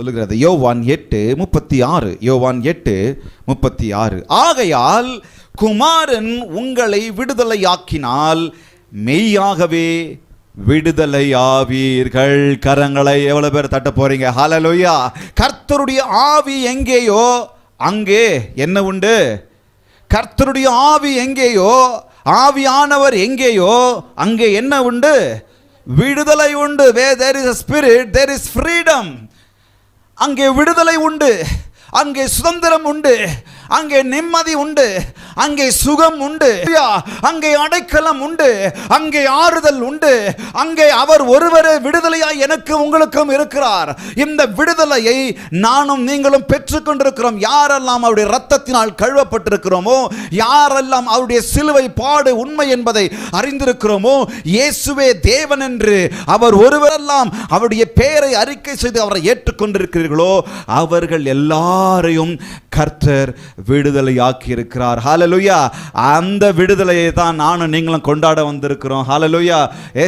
சொல்லுகிறது. யோவான் 8:36. யோவான் 8:36. ஆகையால் குமாரன் உங்களை விடுதலையாக்கினால் மெய்யாகவே விடுதலையாவீர்கள். கரங்களை எவ்வளவு பேர் தட்ட போறீங்க? ஹல்லேலூயா. கர்த்தருடைய ஆவி எங்கேயோ அங்கே என்ன உண்டு? கர்த்தருடைய ஆவி எங்கேயோ, ஆவியானவர் எங்கேயோ அங்கே என்ன உண்டு? விடுதலை உண்டு. Where there is a spirit, there is freedom. அங்கே விடுதலை உண்டு, அங்கே சுதந்திரம் உண்டு, அங்கே நிம்மதி உண்டு, அங்கே சுகம் உண்டு, அங்கே அடைக்கலம் உண்டு, அங்கே ஆறுதல் உண்டு, அங்கே அவர் ஒருவரே விடுதலையாய் எனக்கு உங்களுக்கும் இருக்கிறார். இந்த விடுதலையை நானும் நீங்களும் பெற்றுக்கொண்டிருக்கிறோம். யாரெல்லாம் அவருடைய இரத்தத்தினால் கழுவப்பட்டிருக்கிறோமோ, யாரெல்லாம் அவருடைய சிலுவை பாடு உண்மை என்பதை அறிந்திருக்கிறோமோ, இயேசுவே தேவன் என்று அவர் ஒருவரெல்லாம் அவருடைய பெயரை அறிக்கை செய்து அவரை ஏற்றுக்கொண்டிருக்கிறீர்களோ அவர்கள் எல்லாரையும் கர்த்தர் விடுதலையாக்கி இருக்கிறார். ஹல்லேலூயா. அந்த விடுதலையை தான் நானும் நீங்களும் கொண்டாட வந்திருக்கிறோம். ஹல்லேலூயா.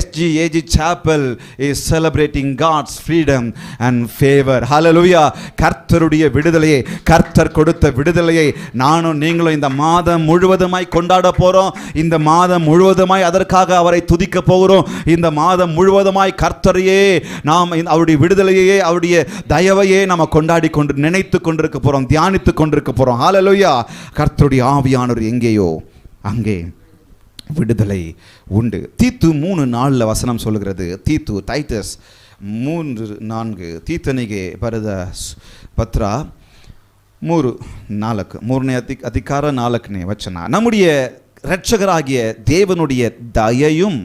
SGAG Chapel is celebrating God's freedom and favor. ஹல்லேலூயா. கர்த்தருடைய விடுதலையை, கர்த்தர் கொடுத்த விடுதலையை நானும் நீங்களும் இந்த மாதம் முழுவதுமாய் கொண்டாட போறோம். இந்த மாதம் முழுவதுமாய் அதற்காக அவரை துதிக்க போகிறோம். இந்த மாதம் முழுவதுமாய் கர்த்தரையே நாம் அவருடைய விடுதலையே, அவருடைய தயவையே நாம் கொண்டாடி கொண்டு நினைத்து கொண்டிருக்க போறோம், தியானித்து கொண்டிருக்க போறோம். ஹல்லேலூயா. கர்த்தருடைய ஆவியானவர் எங்கேயோ அங்கே விடுதலை உண்டு. தீத்து 3:4 வசனம் சொல்லுகிறது. தீத்து டைட்டஸ் 3:4 ತೀತನಿಗೆ ಬರೆದ ಪತ್ರ 3:4 ಮೂರನೇ ಅಧಿಕಾರ 4ನೇ ವಚನ. நம்முடைய இரட்சகராகிய தேவனுடைய தயையும்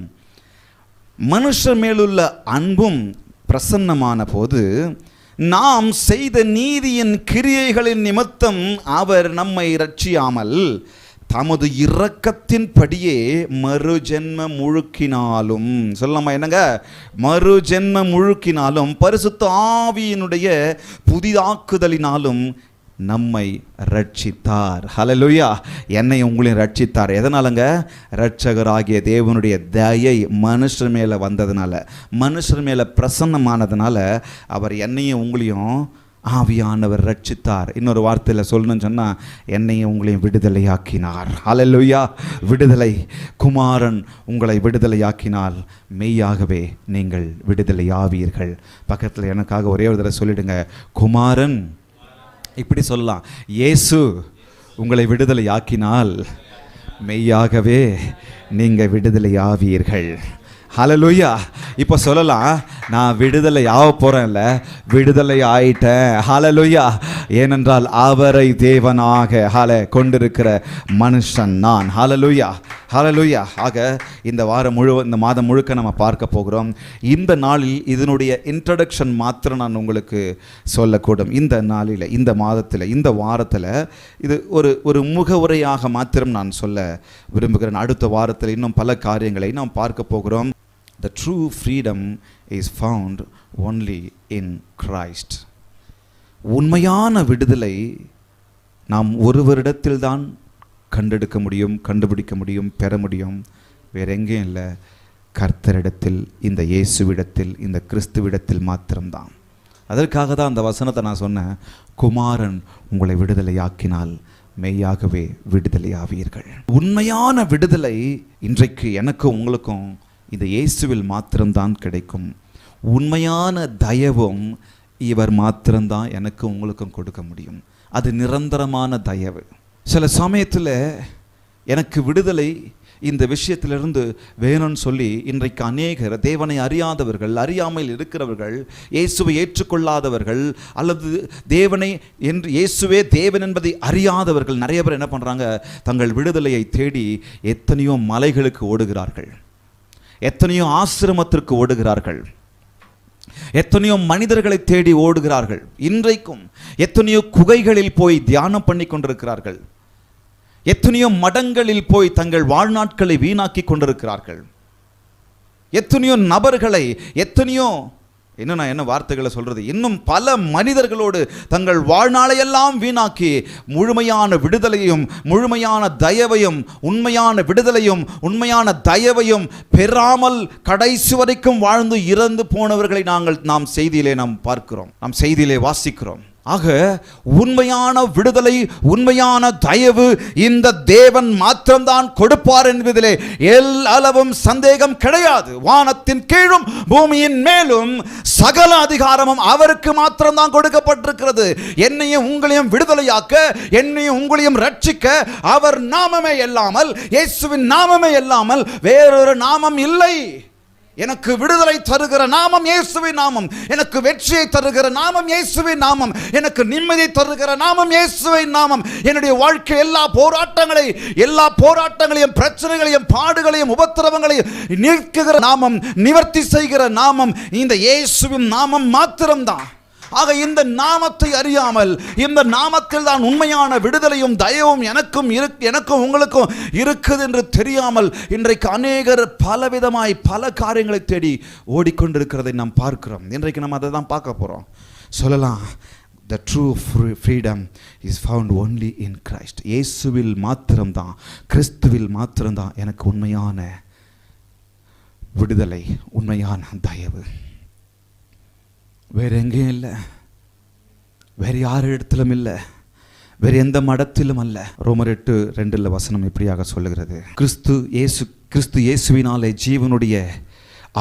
மனுஷர் மேலுள்ள அன்பும் பிரசன்னமான போது நாம் செய்த நீதியின் கிரியைகளின் நிமித்தம் அவர் நம்மை இரட்சியாமல் தமது இரக்கத்தின் படியே மறுஜென்ம முழுக்கினாலும், சொல்லலாமா என்னங்க? மறுஜென்ம முழுக்கினாலும் பரிசுத்த ஆவியினுடைய புதிதாக்குதலினாலும் நம்மை ரட்சித்தார். ஹல்லேலூயா. என்னை உங்களையும் ரட்சித்தார். எதனாலங்க? இரட்சகராகிய தேவனுடைய தயை மனுஷர் மேலே வந்ததுனால, மனுஷர் மேலே பிரசன்னமானதுனால அவர் என்னையும் உங்களையும் ஆவியானவர் ரட்சித்தார். இன்னொரு வார்த்தையில் சொல்லணும்னு சொன்னால் என்னையும் உங்களையும் விடுதலையாக்கினார். ஹல்லேலூயா. விடுதலை. குமாரன் உங்களை விடுதலையாக்கினால் மெய்யாகவே நீங்கள் விடுதலையாவீர்கள். பக்கத்தில் எனக்காக ஒரே ஒரு தடவை சொல்லிடுங்க, குமாரன். இப்படி சொல்லலாம், இயேசு உங்களை விடுதலையாக்கினால் மெய்யாகவே நீங்கள் விடுதலையாவீர்கள். ஹல்லேலூயா. இப்போ சொல்லலாம், நான் விடுதலை ஆக போகிறேன்ல, விடுதலை ஆயிட்டேன். ஹல்லேலூயா. ஏனென்றால் அவரை தேவனாக கொண்டிருக்கிற மனுஷன் நான். ஹல்லேலூயா. ஹல்லேலூயா. ஆக இந்த மாதம் முழுக்க நம்ம பார்க்க போகிறோம். இந்த நாளில் இதனுடைய இன்ட்ரடக்ஷன் மாத்திரம் நான் உங்களுக்கு சொல்லக்கூடும். இந்த நாளில், இந்த மாதத்தில், இந்த வாரத்தில் இது ஒரு முகவுரையாக மாத்திரம் நான் சொல்ல விரும்புகிறேன். அடுத்த வாரத்தில் இன்னும் பல காரியங்களை நாம் பார்க்க போகிறோம். The true freedom is found only in Christ. உண்மையான விடுதலை நாம் ஒருவரிடத்தில்தான் கண்டெடுக்க முடியும், கண்டுபிடிக்க முடியும், பெற முடியும். வேற எங்கேயும் இல்லை, கர்த்தரிடத்தில், இந்த இயேசுவிடத்தில், இந்த கிறிஸ்துவிடத்தில் மாத்திரம்தான். அதற்காக தான் அந்த வசனத்தை நான் சொன்னேன், குமாரன் உங்களை விடுதலையாக்கினால் மெய்யாகவே விடுதலையாவீர்கள். உண்மையான விடுதலை இன்றைக்கு எனக்கும் உங்களுக்கும் இந்த இயேசுவில் மாத்திரம்தான் கிடைக்கும். உண்மையான தயவும் இவர் மாத்திரம்தான் எனக்கு உங்களுக்கும் கொடுக்க முடியும். அது நிரந்தரமான தயவு. சில சமயத்தில் எனக்கு விடுதலை இந்த விஷயத்திலிருந்து வேணும்னு சொல்லி இன்றைக்கு அநேகர் தேவனை அறியாதவர்கள், அறியாமல் இருக்கிறவர்கள், இயேசுவை ஏற்றுக்கொள்ளாதவர்கள், அல்லது தேவனை என்று இயேசுவே தேவன் என்பதை அறியாதவர்கள் நிறைய பேர் என்ன பண்ணுறாங்க? தங்கள் விடுதலையை தேடி எத்தனையோ மலைகளுக்கு ஓடுகிறார்கள், எத்தனையோ ஆசிரமத்திற்கு ஓடுகிறார்கள், எத்தனையோ மனிதர்களை தேடி ஓடுகிறார்கள். இன்றைக்கும் எத்தனையோ குகைகளில் போய் தியானம் பண்ணி கொண்டிருக்கிறார்கள், எத்தனையோ மடங்களில் போய் தங்கள் வாழ்நாட்களை வீணாக்கி கொண்டிருக்கிறார்கள். எத்தனையோ நபர்களை, எத்தனையோ இன்னும் நான் என்ன வார்த்தைகளை சொல்றது, இன்னும் பல மனிதர்களோடு தங்கள் வாழ்நாளையெல்லாம் வீணாக்கி முழுமையான விடுதலையும் முழுமையான தயவையும் உண்மையான விடுதலையும் உண்மையான தயவையும் பெறாமல் கடைசி வரைக்கும் வாழ்ந்து இறந்து போனவர்களை நாம் செய்தியிலே பார்க்கிறோம், நாம் செய்தியிலே வாசிக்கிறோம். ஆக உண்மையான விடுதலை உண்மையான தயவு இந்த தேவன் மாத்திரம்தான் கொடுப்பார் என்பதிலே எல்லளவும் சந்தேகம் கிடையாது. வானத்தின் கீழும் பூமியின் மேலும் சகல அதிகாரமும் அவருக்கு மாத்திரம்தான் கொடுக்கப்பட்டிருக்கிறது. என்னையும் உங்களையும் விடுதலையாக்க, என்னையும் உங்களையும் ரட்சிக்க அவர் நாமமே இல்லாமல், இயேசுவின் நாமமே இல்லாமல் வேறொரு நாமம் இல்லை. எனக்கு விடுதலை தருகிற நாமம் இயேசுவின் நாமம், எனக்கு வெற்றியை தருகிற நாமம் இயேசுவின் நாமம், எனக்கு நிம்மதியை தருகிற நாமம் இயேசுவின் நாமம். என்னுடைய வாழ்க்கை எல்லா போராட்டங்களையும் பிரச்சனைகளையும் பாடுகளையும் உபத்திரவங்களையும் நீக்குகிற நாமம், நிவர்த்தி செய்கிற நாமம் இந்த இயேசுவின் நாமம் மாத்திரம்தான். ஆக இந்த நாமத்தை அறியாமல், இந்த நாமத்தில் தான் உண்மையான விடுதலையும் தயவும் எனக்கும் உங்களுக்கும் இருக்குது என்று தெரியாமல் இன்றைக்கு அநேகர் பலவிதமாய் பல காரியங்களை தேடி ஓடிக்கொண்டிருக்கிறதை நாம் பார்க்கிறோம். இன்றைக்கு நம்ம அதை தான் பார்க்க போறோம். சொல்லலாம், the true freedom is found only in Christ. இயேசுவில் மாத்திரம்தான், கிறிஸ்துவில் மாத்திரம்தான் எனக்கு உண்மையான விடுதலை, உண்மையான தயவு. வேற எங்கேயும் இல்லை, வேற யார் இடத்திலும் இல்லை, வேற எந்த மடத்திலும் அல்ல. ரோமர் 8:2 இப்படியாக சொல்லுகிறது, கிறிஸ்து இயேசுவினாலே ஜீவனுடைய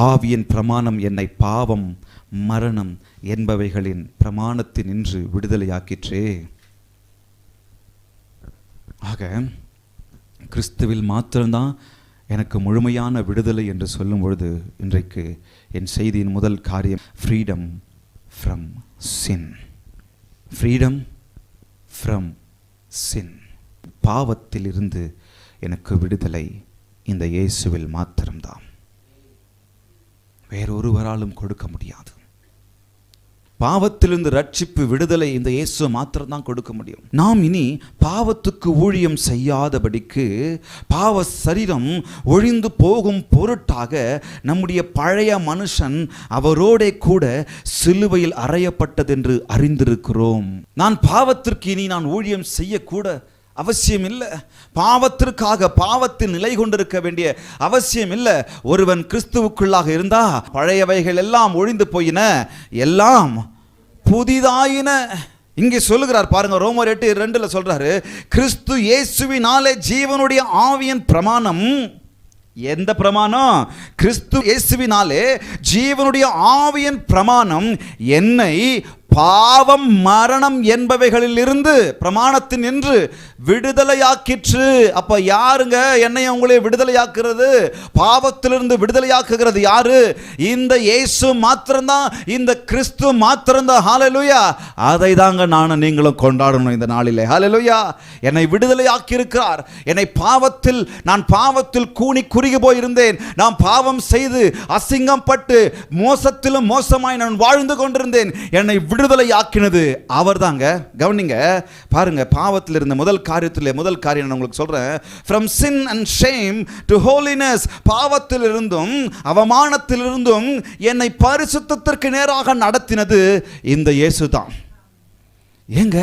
ஆவியின் பிரமாணம் என்னை பாவம் மரணம் என்பவைகளின் பிரமாணத்தின் நின்று விடுதலையாக்கிற்றே. ஆக கிறிஸ்துவில் மாத்திரம்தான் எனக்கு முழுமையான விடுதலை என்று சொல்லும் பொழுது இன்றைக்கு என் செய்தியின் முதல் காரியம் freedom from sin. Freedom from sin. பாவத்தில் இருந்து எனக்கு விடுதலை இந்த இயேசுவில் மாத்திரம்தான், வேறொருவராலும் கொடுக்க முடியாது. பாவத்திலிருந்து ரட்சிப்பு விடுதலை இந்த இயேசு மாத்திரம் தான் கொடுக்க முடியும். நாம் இனி பாவத்துக்கு ஊழியம் செய்யாதபடிக்கு பாவ சரீரம் ஒழிந்து போகும் பொருட்டாக நம்முடைய பழைய மனுஷன் அவரோட கூட சிலுவையில் அறையப்பட்டதென்று அறிந்திருக்கிறோம். நான் பாவத்திற்கு இனி நான் ஊழியம் செய்யக்கூட அவசியம் இல்லை. பாவத்திற்காக பாவத்தில் நிலை கொண்டிருக்க வேண்டிய அவசியம் இல்லை. ஒருவன் கிறிஸ்துவுக்குள்ளாக இருந்தா பழையவைகள் எல்லாம் ஒழிந்து போயின, எல்லாம் புதிதாயின. இங்கே சொல்லுகிறார் பாருங்க, ரோமர் 8:2 சொல்றாரு, கிறிஸ்து இயேசுவினாலே ஜீவனுடைய ஆவியின் பிரமாணம். எந்த பிரமாணம்? கிறிஸ்து இயேசுவினாலே ஜீவனுடைய ஆவியின் பிரமாணம் என்னை பாவம் மரணம் என்பவைகளில் இருந்து பிரமாணத்தின் நின்று விடுதலையாக்கிற்று. அப்ப யாருங்க என்னை உங்களை விடுதலையாக்குறது? பாவத்திலிருந்து விடுதலையாக்குகிறது யாரு? இந்த இயேசு மாத்திரம்தான், இந்த கிறிஸ்து மாத்திரம்தான். ஹல்லேலூயா. அதை தாங்க நானும் நீங்களும் கொண்டாடணும் இந்த நாளிலே. ஹல்லேலூயா. என்னை விடுதலையாக்கி இருக்கிறார். என்னை நான் பாவத்தில் கூனி குறுகி போயிருந்தேன். நான் பாவம் செய்து அசிங்கம் பட்டு மோசத்திலும் மோசமாய் நான் வாழ்ந்து கொண்டிருந்தேன். என்னை விடுதலையாக்கினது அவர் தாங்க. கவனிங்க, பாருங்க, பாவத்தில் இருந்த முதல் காரியம் நான் உங்களுக்கு சொல்றேன். from sin and shame to holiness. பாவத்தில் இருந்தும் அவமானத்தில் இருந்தும் என்னை பரிசுத்தத்திற்கு நேராக நடத்தினது இந்த இயேசு தான். ஏங்க,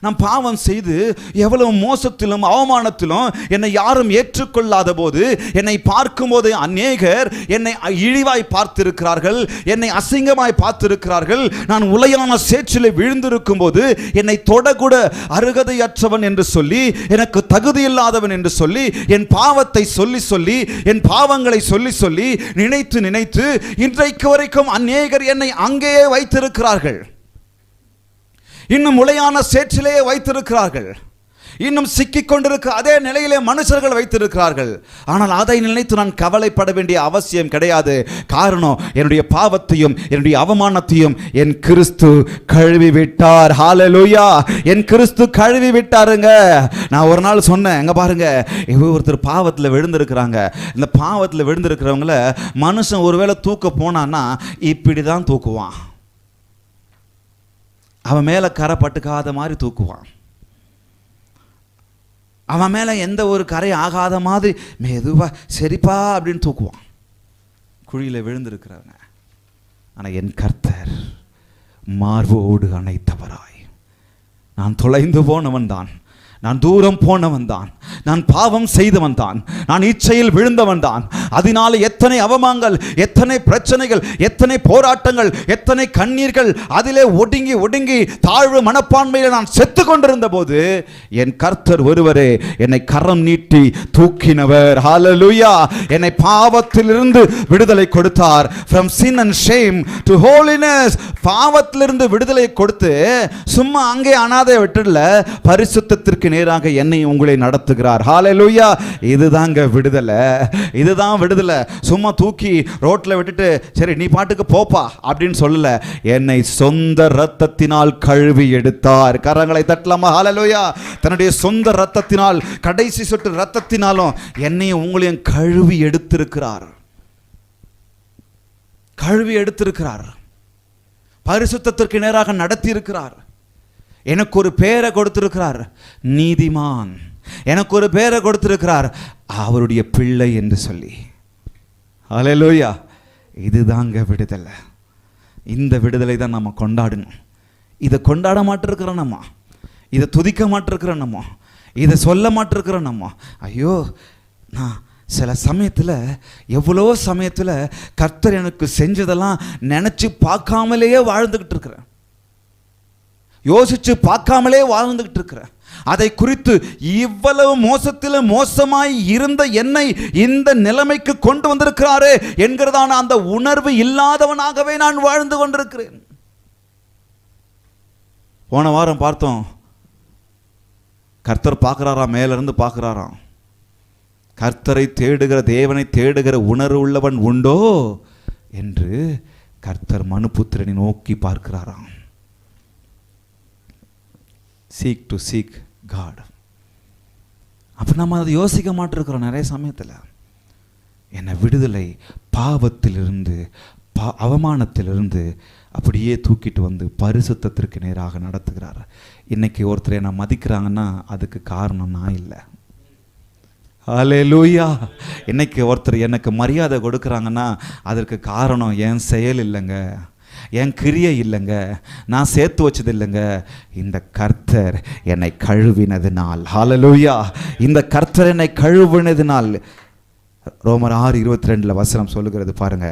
நான் பாவம் செய்து எவ்வளவு மோசத்திலும் அவமானத்திலும் என்னை யாரும் ஏற்றுக்கொள்ளாத போது, என்னை பார்க்கும்போது அநேகர் என்னை இழிவாய் பார்த்திருக்கிறார்கள், என்னை அசிங்கமாய் பார்த்திருக்கிறார்கள். நான் உளையான சேற்றிலே விழுந்திருக்கும் போது என்னை தொடக்கூட அருகதையற்றவன் என்று சொல்லி, எனக்கு தகுதியில்லாதவன் என்று சொல்லி, என் பாவத்தை சொல்லி என் பாவங்களை சொல்லி நினைத்து இன்றைக்கு வரைக்கும் அநேகர் என்னை அங்கேயே வைத்திருக்கிறார்கள். இன்னும் உளையான சேற்றிலே வைத்திருக்கிறார்கள். இன்னும் சிக்கிக் கொண்டிருக்க அதே நிலையிலே மனுஷர்கள் வைத்திருக்கிறார்கள். ஆனால் அதை நினைத்து நான் கவலைப்பட வேண்டிய அவசியம் கிடையாது. காரணம், என்னுடைய பாவத்தையும் என்னுடைய அவமானத்தையும் என் கிறிஸ்து கழுவி விட்டார். ஹல்லேலூயா. என் கிறிஸ்து கழுவி விட்டாருங்க. நான் ஒரு நாள் சொன்னேன், எங்க பாருங்க, ஒருத்தர் பாவத்தில் விழுந்திருக்கிறாங்க. இந்த பாவத்தில் விழுந்திருக்கிறவங்கள மனுஷன் ஒருவேளை தூக்க போனான்னா இப்படி தான் தூக்குவான். அவன் மேலே கரை பட்டுக்காத மாதிரி தூக்குவான். அவன் மேலே எந்த ஒரு கரை ஆகாத மாதிரி மெதுவா சரிப்பா அப்படின்னு தூக்குவான் குழியில் விழுந்திருக்கிறவங்க. ஆனால் என் கர்த்தர் மார்போடு அணைத்தவராய், நான் தொலைந்து போனவன் தான், நான் தூரம் போனவன் தான், நான் பாவம் செய்தவன் தான், நான் இச்சையில் விழுந்தவன் தான். அதனால எத்தனை அவமானங்கள், எத்தனை பிரச்சனைகள், எத்தனை போராட்டங்கள், எத்தனை கண்ணீர்கள், அதிலே ஒடுங்கி ஒடுங்கி தாழ்வு மனப்பான்மையில் நான் செத்து கொண்டிருந்த போது என் கர்த்தர் ஒருவரே என்னை கரம் நீட்டி தூக்கினவர். ஹல்லேலூயா! என்னை பாவத்திலிருந்து விடுதலை கொடுத்தார். From sin and shame to holiness. பாவத்திலிருந்து விடுதலை கொடுத்து சும்மா அங்கே அனாதை விட்டுல, பரிசுத்தத்திற்கு நேராக என்னை உங்களை நடத்துகிறார். ஹல்லேலூயா! இதுதாங்க விடுதலை, இதுதான் விடுதலை. சும்மா தூக்கி ரோட்ல விட்டுட்டு சரி நீ பாட்டுக்கு போப்பா அப்படின்னு சொல்லல. என்னை சொந்த இரத்தத்தினால் கழுவி எடுத்தார். கரங்களை தட்டலாமா? ஹல்லேலூயா! தன்னுடைய சொந்த இரத்தத்தினால், கடைசி சொட்டு இரத்தத்தினாலும் என்னையும் உங்களையும் கழுவி எடுத்திருக்கிறார். கழுவி எடுத்திருக்கிறார். பரிசுத்தத்திற்கு நேராக நடத்தி இருக்கிறார். எனக்கு ஒரு பேரை கொடுத்திருக்கிறார், நீதிமான். எனக்கு ஒரு பேரை கொடுத்திருக்கிறார், அவருடைய பிள்ளை என்று சொல்லி. ஹல்லேலூயா! இதுதாங்க விடுதலை. இந்த விடுதலை தான் நம்ம கொண்டாடணும். இதை கொண்டாட மாட்டிருக்கிறோம் நம்ம, இதை துதிக்க மாட்டிருக்கிறோம் நம்ம, இதை சொல்ல மாட்டிருக்கிறோம் நம்ம. ஐயோ, நான் சில சமயத்தில், எவ்வளோ சமயத்தில் கர்த்தர் எனக்கு செஞ்சதெல்லாம் நினச்சி பார்க்காமலேயே வாழ்ந்துக்கிட்டு இருக்கிறேன், யோசிச்சு பார்க்காமலே வாழ்ந்துகிட்டு இருக்கிறேன். அதை குறித்து இவ்வளவு மோசத்தில் மோசமாய் இருந்த என்னை இந்த நிலைமைக்கு கொண்டு வந்திருக்கிறாரே என்கிறதான அந்த உணர்வு இல்லாதவனாகவே நான் வாழ்ந்து கொண்டிருக்கிறேன். போன வாரம் பார்த்தோம், கர்த்தர் பார்க்கிறாராம், மேலிருந்து பார்க்கிறாராம். கர்த்தரை தேடுகிற, தேவனை தேடுகிற உணர்வு உள்ளவன் உண்டோ என்று கர்த்தர் மனுபுத்திரனை நோக்கி பார்க்கிறாராம். Seek to seek God. அப்போ நம்ம அதை யோசிக்க மாட்டிருக்கிறோம். நிறைய சமயத்தில் என்னை விடுதலை பாவத்திலிருந்து, அவமானத்திலிருந்து அப்படியே தூக்கிட்டு வந்து பரிசுத்தத்திற்கு நேராக நடத்துகிறார். இன்னைக்கு ஒருத்தர் என்னை மதிக்கிறாங்கன்னா அதுக்கு காரணம் நான் இல்லை. ஹல்லேலூயா! இன்னைக்கு ஒருத்தர் எனக்கு மரியாதை கொடுக்குறாங்கன்னா அதற்கு காரணம் என் செயல் இல்லைங்க, என் கிரியை இல்லைங்க, நான் சேர்த்து வச்சது இல்லைங்க, இந்த கர்த்தர் என்னை கழுவினதுனால். ஹல்லேலூயா! இந்த கர்த்தர் என்னை கழுவினதுனால். ரோமர் 6:22 வசனம் சொல்லுகிறது பாருங்க.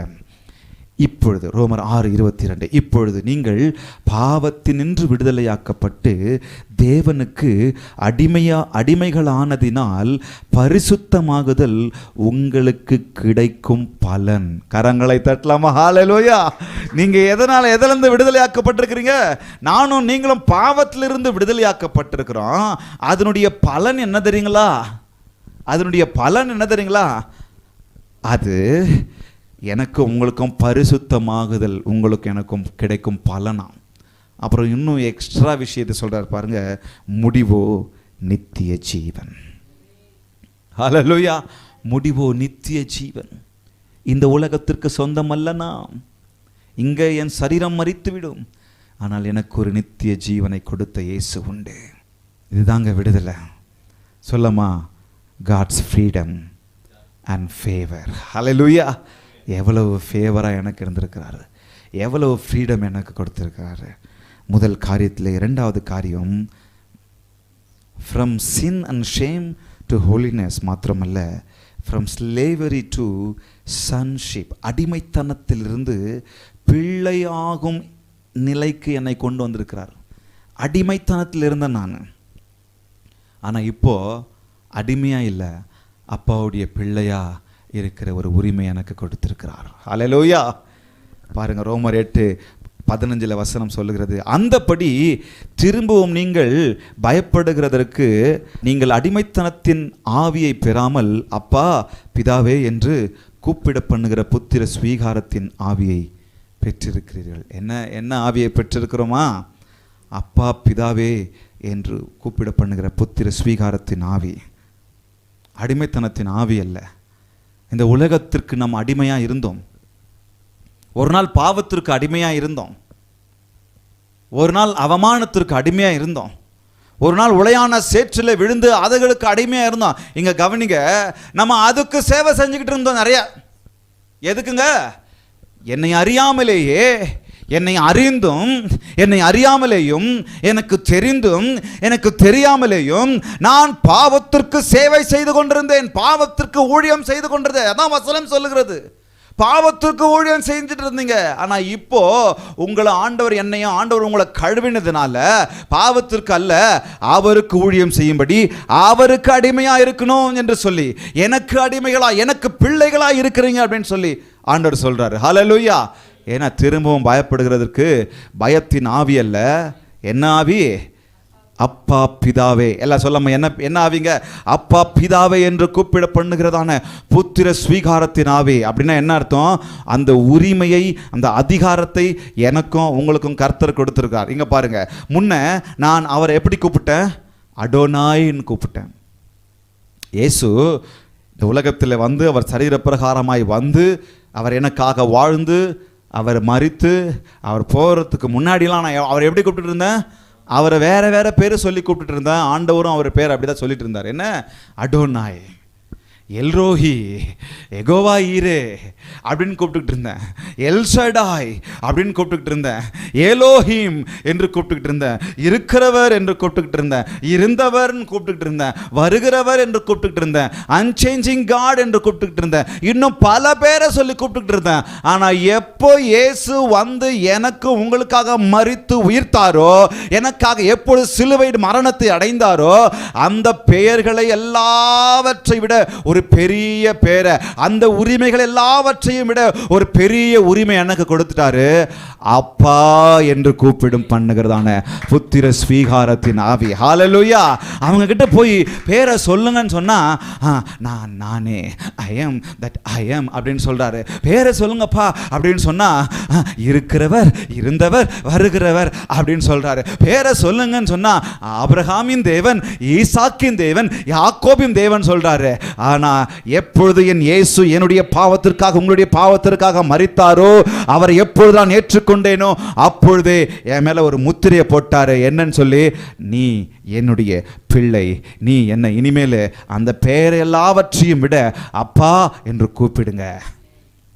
இப்பொழுது ரோமர் 6:22, இப்பொழுது நீங்கள் பாவத்தினின்று விடுதலையாக்கப்பட்டு தேவனுக்கு அடிமைகளானதினால் பரிசுத்தமாகுதல் உங்களுக்கு கிடைக்கும் பலன். கரங்களை தட்டலாமா? ஹல்லேலூயா! நீங்க எதிலிருந்து விடுதலையாக்கப்பட்டிருக்கிறீங்க? நானும் நீங்களும் பாவத்திலிருந்து விடுதலையாக்கப்பட்டிருக்கிறோம். அதனுடைய பலன் என்ன தெரியுங்களா? அதனுடைய பலன் என்ன தெரியுங்களா? அது எனக்கும் உங்களுக்கும் பரிசுத்தமாகுதல், உங்களுக்கு எனக்கும் கிடைக்கும் பலனாம். அப்புறம் இன்னும் எக்ஸ்ட்ரா விஷயத்தை சொல்றாரு பாருங்க, முடிவோ நித்திய ஜீவன். ஹல்லேலூயா! முடிவோ நித்திய ஜீவன். இந்த உலகத்திற்கு சொந்தமல்ல நாம். இங்கே என் சரீரம் மரித்துவிடும், ஆனால் எனக்கு ஒரு நித்திய ஜீவனை கொடுத்த இயேசு உண்டு. இதுதாங்க விடுதலை. சொல்லமா? God's freedom and favour. Hallelujah! எவ்வளவு ஃபேவராக எனக்கு இருந்திருக்கிறாரு, எவ்வளவு ஃப்ரீடம் எனக்கு கொடுத்துருக்கிறாரு. முதல் காரியத்தில். இரண்டாவது காரியம், from sin and shame to holiness மாத்திரமல்ல, ஃப்ரம் ஸ்லேவரி டு சன்ஷிப். அடிமைத்தனத்திலிருந்து பிள்ளையாகும் நிலைக்கு என்னை கொண்டு வந்திருக்கிறார். அடிமைத்தனத்தில் இருந்தேன் நான், ஆனால் இப்போது அடிமையாக இல்லை, அப்பாவுடைய பிள்ளையா இருக்கிற ஒரு உரிமை எனக்கு கொடுத்திருக்கிறார். ஹல்லேலூயா! பாருங்க, ரோமர் 8:15 வசனம் சொல்லுகிறது, அந்தபடி திரும்பவும் நீங்கள் பயப்படுகிறதற்கு நீங்கள் அடிமைத்தனத்தின் ஆவியை பெறாமல் அப்பா பிதாவே என்று கூப்பிட பண்ணுகிற புத்திர ஸ்வீகாரத்தின் ஆவியை பெற்றிருக்கிறீர்கள். என்ன ஆவியை பெற்றிருக்கிறோமா? அப்பா பிதாவே என்று கூப்பிட பண்ணுகிற புத்திர ஸ்வீகாரத்தின் ஆவி. அடிமைத்தனத்தின் ஆவி அல்ல. இந்த உலகத்திற்கு நாம் அடிமையாக இருந்தோம். ஒரு நாள் பாவத்திற்கு அடிமையாக இருந்தோம், ஒரு நாள் அவமானத்திற்கு அடிமையாக இருந்தோம், ஒரு நாள் உளையான சேற்றில் விழுந்து அதுகளுக்கு அடிமையாக இருந்தோம். இங்கே கவனிங்க, நம்ம அதுக்கு சேவை செஞ்சுக்கிட்டு இருந்தோம் நிறைய. எதுக்குங்க? என்னை அறியாமலேயே என்னை அறிந்தும் என்னை அறியாமலேயும், எனக்கு தெரிந்தும் எனக்கு தெரியாமலேயும் நான் பாவத்திற்கு சேவை செய்து கொண்டிருந்தேன், பாவத்திற்கு ஊழியம் செய்து கொண்டிருந்தேன். அதான் வசனம் சொல்லுகிறது. பாவத்திற்கு ஊழியம் செஞ்சுட்டு இருந்தீங்க. ஆனா இப்போ உங்களை ஆண்டவர், என்னையும் ஆண்டவர் உங்களை கழுவினதுனால பாவத்திற்கு அல்ல, அவருக்கு ஊழியம் செய்யும்படி அவருக்கு அடிமையா இருக்கணும் என்று சொல்லி, எனக்கு அடிமைகளா, எனக்கு பிள்ளைகளா இருக்கிறீங்க அப்படின்னு சொல்லி ஆண்டவர் சொல்றாரு. ஹல்லேலூயா. ஏன்னா திரும்பவும் பயப்படுகிறதுக்கு பயத்தின் ஆவி அல்ல. என்ன ஆவி? அப்பா பிதாவே. எல்லாம் சொல்லாம என்ன ஆவிங்க? அப்பா பிதாவே என்று கூப்பிட பண்ணுகிறதான புத்திர ஸ்வீகாரத்தின் ஆவி. அப்படின்னா என்ன அர்த்தம்? அந்த உரிமையை, அந்த அதிகாரத்தை எனக்கும் உங்களுக்கும் கர்த்தர் கொடுத்திருக்கார். இங்க பாருங்க, முன்ன நான் அவரை எப்படி கூப்பிட்டேன்? அடோனாயின்னு கூப்பிட்டேன். இயேசு இந்த உலகத்தில் வந்து அவர் சரீர பிரகாரமாய் வந்து அவர் எனக்காக வாழ்ந்து அவர் மரித்து அவர் போகிறதுக்கு முன்னாடிலாம் நான் அவரை எப்படி கூப்பிட்டு இருந்தேன்? அவரை வேற வேற பேர் சொல்லி கூப்பிட்டு இருந்தேன். ஆண்டவரும் அவர் பேர் அப்படிதான் சொல்லிட்டு இருந்தார். என்ன? அடோனாய், எல்ரோஹி, எகோவா ஈரே அப்படின்னு கூப்பிட்டுக்கிட்டு இருந்தேன். எல்ஷடாய் அப்படின்னு கூப்பிட்டுக்கிட்டு இருந்தேன். ஏலோஹிம் என்று கூப்பிட்டுக்கிட்டு இருந்தேன். இருக்கிறவர் என்று கூப்பிட்டுக்கிட்டு இருந்தேன். இருந்தவர்னு கூப்பிட்டுக்கிட்டு இருந்தேன். வருகிறவர் என்று கூப்பிட்டுக்கிட்டு இருந்தேன். அன்சேஞ்சிங் காட் என்று கூப்பிட்டுக்கிட்டு இருந்தேன். இன்னும் பல பேரை சொல்லி கூப்பிட்டுக்கிட்டு இருந்தேன். ஆனால் எப்போ இயேசு வந்து எனக்கு உங்களுக்காக மரித்து உயிர்த்தாரோ, எனக்காக எப்பொழுது சிலுவை மரணத்தை அடைந்தாரோ, அந்த பெயர்களை எல்லாவற்றை விட ஒரு பெரிய பேரை, அந்த உரிமைகள் எல்லாவற்றையும் விட ஒரு பெரிய உரிமை எனக்கு கொடுத்துட்டாரு. அப்பா என்று கூப்பிடும் பண்ணுகிறதான புத்திர ஸ்வீகாரத்தின் ஆவி. ஹல்லேலூயா. அவங்க கிட்ட போய் பேரை சொல்லுங்கன்னு சொன்னா, நானே I am that I am அப்படின்னு சொல்றாரு. பேரை சொல்லுங்கப்பா அப்படின்னு சொன்னா, இருக்கிறவர், இருந்தவர், வருகிறவர் அப்படின்னு சொல்றாரு. பேரை சொல்லுங்கன்னு சொன்னா, ஆபிரகாமின் தேவன், ஈசாக்கின் தேவன், யாக்கோபின் தேவன் சொல்றாரு. ஆனா எப்பொழுது என் இயேசு என்னுடைய பாவத்திற்காக, உங்களுடைய பாவத்திற்காக மரித்தாரோ, அவர் எப்பொழுது நான் ஏற்றுக்கொண்டேனோ அப்பொழுதே என் மேல ஒரு முத்திரையை போட்டாரு. என்னன்னு சொல்லி, நீ என்னுடைய பிள்ளை, நீ என்ன இனிமேல் அந்த பெயர் எல்லாவற்றையும் விட அப்பா என்று கூப்பிடுங்க.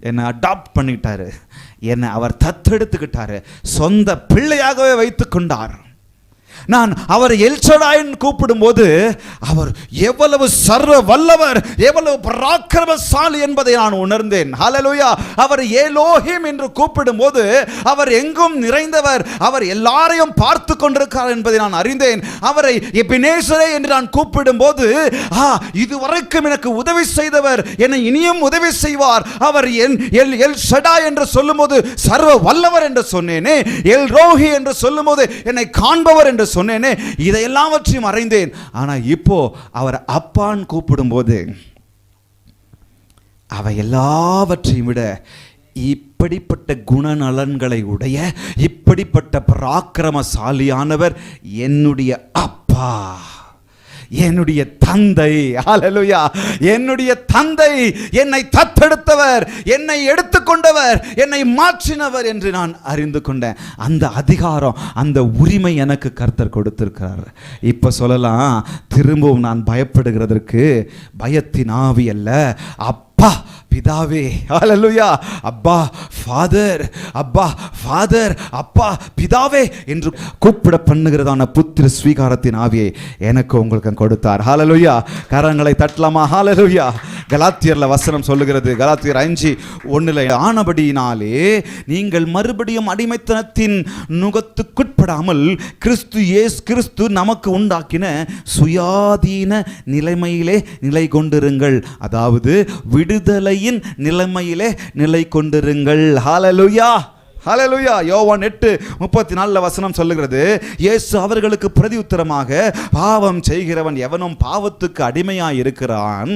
என்னை அடாப்ட் பண்ணிக்கிட்டாரு, என்னை அவர் தத்தெடுத்துக்கிட்டாரு, சொந்த பிள்ளையாகவே வைத்துக் கொண்டார். நான் அவர் எல்ஷடாயின்னு கூப்பிடும்போது அவர் எவ்வளவு சர்வ வல்லவர், எவ்வளவு பராக்கிரமசாலி என்பதை நான் உணர்ந்தேன். ஹல்லேலூயா. அவர் ஏலோஹிம் என்று கூப்பிடும்போது அவர் எங்கும் நிறைந்தவர், அவர் எல்லாரையும் பார்த்து கொண்டிருக்கிறார் என்பதை நான் அறிந்தேன். அவரை எபினேசரே என்று நான் கூப்பிடும்போது, இதுவரைக்கும் எனக்கு உதவி செய்தவர் என்னை இனியும் உதவி செய்வார். அவர் எல்ஷடாய் என்று சொல்லும்போது சர்வ வல்லவர் என்று சொன்னேனே, எல்ரோஹி என்று சொல்லும்போது என்னை காண்பவர் என்று சொன்னேனே, இதை எல்லாவற்றையும் அறிந்தேன். ஆனா இப்போ அவர் அப்பான்னு கூப்பிடும்போது அவை எல்லாவற்றையும் விட இப்படிப்பட்ட குணநலன்களை உடைய, இப்படிப்பட்ட பராக்கிரமசாலியானவர் என்னுடைய அப்பா, என்னுடைய தந்தை. ஹல்லேலூயா. என்னுடைய தந்தை, என்னை தத்தெடுத்தவர், என்னை எடுத்துக்கொண்டவர், என்னை மாற்றினவர் என்று நான் அறிந்து கொண்டேன். அந்த அதிகாரம், அந்த உரிமை எனக்கு கர்த்தர் கொடுத்திருக்கிறார். இப்ப சொல்லலாம், திரும்பவும் நான் பயப்படுகிறதற்கு பயத்தின் ஆவி அல்ல, அப்பா பிதாவே. ஹல்லேலூயா. அப்பா ஃபாதர், அப்பா ஃபாதர், அப்பா பிதாவே என்று கூப்பிட பண்ணுகிறதான புத்திர ஸ்வீகாரத்தின் ஆவியை எனக்கு உங்களுக்கு கொடுத்தார். ஹல்லேலூயா. கரங்களை தட்டலாமா? ஹல்லேலூயா. கலாத்தியர்ல வசனம் சொல்லுகிறது, கலாத்தியர் 5:1, ஆனபடியினாலே நீங்கள் மறுபடியும் அடிமைத்தனத்தின் நுகத்துக்குட்படாமல் கிறிஸ்து நமக்கு உண்டாக்கின சுயாதீன நிலைமையிலே நிலை கொண்டிருங்கள். அதாவது விடுதலையின் நிலைமையிலே நிலை கொண்டிருங்கள். ஹல்லேலூயா. ஹல்லேலூயா. யோவான் 8:34 வசனம் சொல்லுகிறது, இயேசு அவர்களுக்கு பிரதியுத்தரமாக, பாவம் செய்கிறவன் எவனும் பாவத்துக்கு அடிமையாய் இருக்கிறான்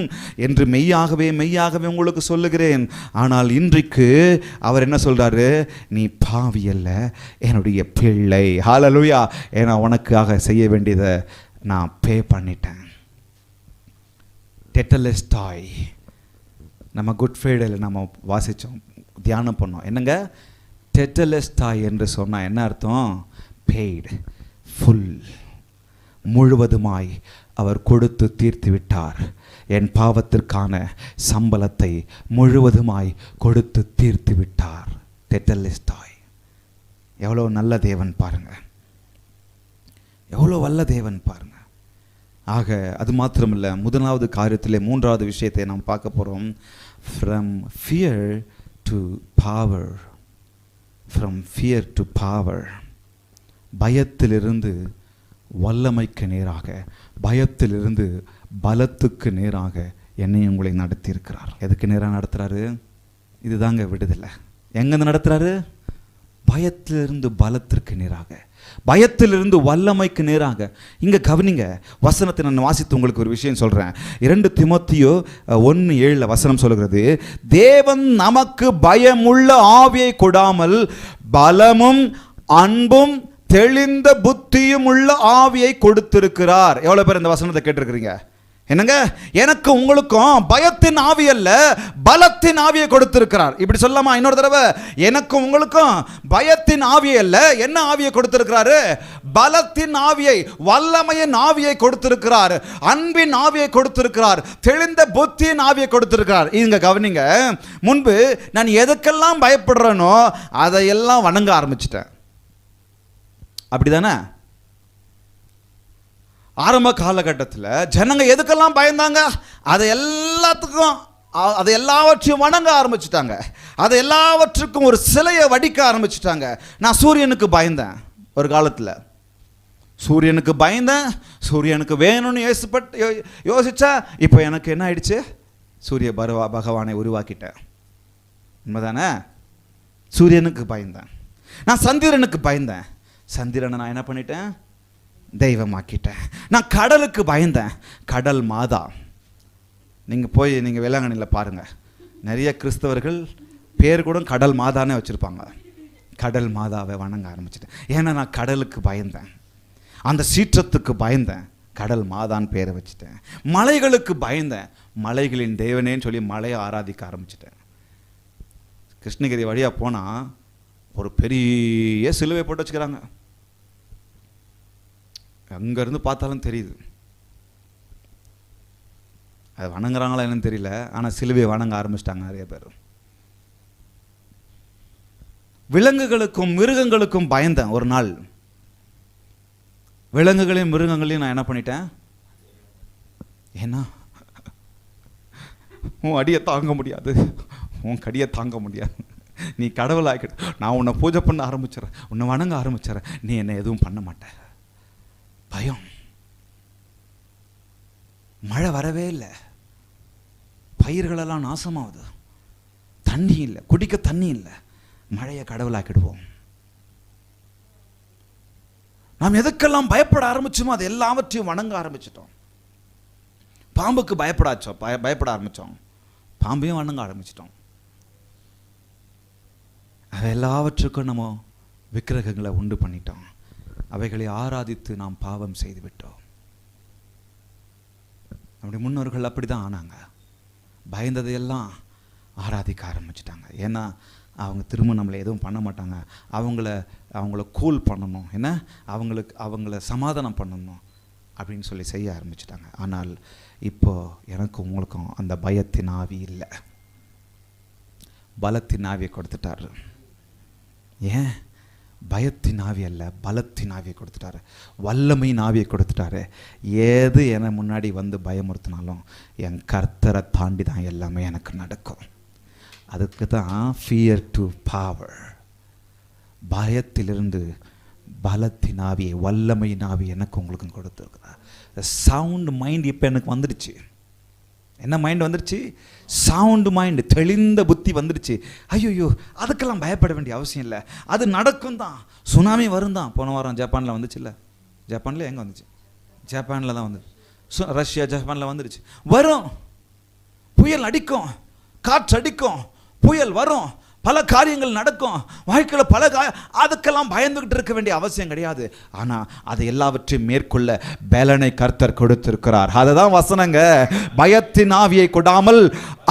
என்று மெய்யாகவே மெய்யாகவே உங்களுக்கு சொல்லுகிறேன். ஆனால் இன்றைக்கு அவர் என்ன சொல்றாரு? நீ பாவி அல்ல, என்னுடைய பிள்ளை. ஹல்லேலூயா. ஏன்னா உனக்காக செய்ய வேண்டியதை நான் பே பண்ணிட்டேன். டெட்டலெஸ்டாய் நம்ம குட் ஃப்ரைடேல நம்ம வாசித்தோம், தியானம் பண்ணோம். என்னங்க டெட்டலெஸ்டாய் என்று சொன்னால் என்ன அர்த்தம்? பெய்டு, ஃபுல், முழுவதுமாய் அவர் கொடுத்து தீர்த்து விட்டார். என் பாவத்திற்கான சம்பளத்தை முழுவதுமாய் கொடுத்து தீர்த்து விட்டார். டெட்டலெஸ்டாய். எவ்வளோ நல்ல தேவன் பாருங்க, எவ்வளோ வல்ல தேவன் பாருங்க. ஆக அது மாத்திரமில்லை, முதலாவது காரியத்திலே மூன்றாவது விஷயத்தை நாம் பார்க்க போகிறோம். From fear to power. From fear to power. பயத்திலிருந்து வல்லமைக்கு நேராக, பயத்திலிருந்து பலத்துக்கு நேராக என்னை உங்களை நடத்தியிருக்கிறார். எதுக்கு நேராக நடத்துகிறாரு? இதுதாங்க விடுதலை. எங்கேருந்து நடத்துகிறாரு? பயத்திலிருந்து பலத்திற்கு நேராக, பயத்திலிருந்து வல்லமைக்கு நேராக. இங்கே கவனிங்க, வசனத்தை நான் வாசித்து உங்களுக்கு ஒரு விஷயம் சொல்கிறேன். 2 தீமோத்தேயு 1:7 வசனம் சொல்கிறது, தேவன் நமக்கு பயமுள்ள ஆவியை கொடாமல் பலமும் அன்பும் தெளிந்த புத்தியும் உள்ள ஆவியை கொடுத்திருக்கிறார். எவ்வளோ பேர் இந்த வசனத்தை கேட்டிருக்கிறீங்க? என்னங்க, எனக்கு உங்களுக்கும் பயத்தின் ஆவி அல்ல, பலத்தின் ஆவியை கொடுத்திருக்கிறார். இப்படி சொல்லாமா? இன்னொரு தடவை, எனக்கு உங்களுக்கும் பயத்தின் ஆவியை அல்ல, என்ன ஆவியை கொடுத்திருக்கிறாரு? பலத்தின் ஆவியை, வல்லமையின் ஆவியை கொடுத்திருக்கிறார், அன்பின் ஆவியை கொடுத்திருக்கிறார், தெளிந்த புத்தியின் ஆவியை கொடுத்திருக்கிறார். இங்க கவனிங்க, முன்பு நான் எதுக்கெல்லாம் பயப்படுறேனோ அதையெல்லாம் வணங்க ஆரம்பிச்சிட்டேன். அப்படிதானே? ஆரம்ப காலகட்டத்தில் ஜனங்க எதுக்கெல்லாம் பயந்தாங்க, அதை எல்லாவற்றையும் வணங்க ஆரம்பிச்சுட்டாங்க. அதை எல்லாவற்றுக்கும் ஒரு சிலையை வடிக்க ஆரம்பிச்சுட்டாங்க. நான் சூரியனுக்கு பயந்தேன் ஒரு காலத்தில், சூரியனுக்கு பயந்தேன், சூரியனுக்கு வேணும்னு யோசிச்சா இப்போ எனக்கு என்ன ஆயிடுச்சு? சூரிய பகவானை உருவாக்கிட்டேன். உண்மைதானே? சூரியனுக்கு பயந்தேன். நான் சந்திரனுக்கு பயந்தேன், சந்திரனை நான் என்ன பண்ணிட்டேன்? தெய்வமாக்கிட்டேன். நான் கடலுக்கு பயந்தேன், கடல் மாதா. நீங்கள் வேளாங்கண்ணியில் பாருங்கள், நிறைய கிறிஸ்தவர்கள் பேர் கூட கடல் மாதானே வச்சுருப்பாங்க. கடல் மாதாவை வணங்க ஆரம்பிச்சிட்டேன். ஏன்னா நான் கடலுக்கு பயந்தேன், அந்த சீற்றத்துக்கு பயந்தேன், கடல் மாதான்னு பேரை வச்சுட்டேன். மலைகளுக்கு பயந்தேன், மலைகளின் தேவனேன்னு சொல்லி மலையை ஆராதிக்க ஆரம்பிச்சிட்டேன். கிருஷ்ணகிரி வழியாக போனால் ஒரு பெரிய சிலுவை போட்டு வச்சுக்கிறாங்க. அங்கேருந்து பார்த்தாலும் தெரியுது. அது வணங்குறாங்களா என்னன்னு தெரியல, ஆனால் சிலுவையை வணங்க ஆரம்பிச்சிட்டாங்க நிறைய பேர். விலங்குகளுக்கும் மிருகங்களுக்கும் பயந்தேன் ஒரு நாள். விலங்குகளையும் மிருகங்களையும் நான் என்ன பண்ணிட்டேன்? ஏன்னா உன் அடியை தாங்க முடியாது, உன் கடியை தாங்க முடியாது, நீ கடவுளாகிட்டு நான் உன்னை பூஜை பண்ண ஆரம்பிச்சிடறேன், உன்னை வணங்க ஆரம்பிச்சிடறேன், நீ என்னை எதுவும் பண்ண மாட்டேன். பயம். மழை வரவே இல்லை, பயிர்களெல்லாம் நாசமாகுது, தண்ணி இல்லை, குடிக்க தண்ணி இல்லை, மழையை கடவுளாக்கிடுவோம். நாம் எதுக்கெல்லாம் பயப்பட ஆரம்பிச்சோமோ அது எல்லாவற்றையும் வணங்க ஆரம்பிச்சிட்டோம். பாம்புக்கு பயப்பட ஆரம்பித்தோம், பாம்பையும் வணங்க ஆரம்பிச்சிட்டோம். அது எல்லாவற்றுக்கும் நம்ம விக்கிரகங்களை உண்டு பண்ணிட்டோம், அவைகளை ஆராதித்து நாம் பாவம் செய்து விட்டோம். நம்முடைய முன்னோர்கள் அப்படி தான் ஆனாங்க, பயந்ததையெல்லாம் ஆராதிக்க ஆரம்பிச்சிட்டாங்க. ஏன்னா அவங்க திரும்ப நம்மளை எதுவும் பண்ண மாட்டாங்க, அவங்கள கூல் பண்ணணும், என்ன அவங்கள சமாதானம் பண்ணணும் அப்படின்னு சொல்லி செய்ய ஆரம்பிச்சிட்டாங்க. ஆனால் இப்போது எனக்கும் உங்களுக்கும் அந்த பயத்தின் ஆவி இல்லை, பலத்தின் ஆவியை கொடுத்துட்டாரு. ஏன்? பயத்தின் ஆவி அல்ல, பலத்தின் ஆவியை கொடுத்துட்டாரு, வல்லமையின் ஆவியை கொடுத்துட்டாரு. ஏது என முன்னாடி வந்து பயமுறுத்தினாலும் என் கர்த்தரை தாண்டி தான் எல்லாமே எனக்கு நடக்கும். அதுக்கு தான் ஃபியர் டு பவர். பயத்திலிருந்து பலத்தின் ஆவியை, வல்லமையின் ஆவி எனக்கு உங்களுக்கு கொடுத்துருக்குறார். சவுண்ட் மைண்ட் இப்போ எனக்கு வந்துடுச்சு. என்ன மைண்ட் வந்துருச்சு? சவுண்டு மைண்டு, தெளிந்த புத்தி வந்துடுச்சு. ஐயோ, அதுக்கெல்லாம் பயப்பட வேண்டிய அவசியம் இல்லை, அது நடக்கும் தான். சுனாமி வரும் தான். போன வாரம் ஜப்பானில் வந்துச்சு இல்லை? ஜப்பானில் எங்கே வந்துச்சு? ஜப்பானில் தான் வந்துச்சு. ரஷ்யா ஜப்பானில் வந்துடுச்சு. வரும், புயல் அடிக்கும், காற்று அடிக்கும், புயல் வரும், பல காரியங்கள் நடக்கும் வாழ்க்கையில். அதுக்கெல்லாம் பயந்துகிட்டு இருக்க வேண்டிய அவசியம் கிடையாது. ஆனால் அதை எல்லாவற்றையும் மேற்கொள்ள பலனை கர்த்தர் கொடுத்திருக்கிறார். அதுதான் வசனங்க. பயத்தின் ஆவியை கொடாமல்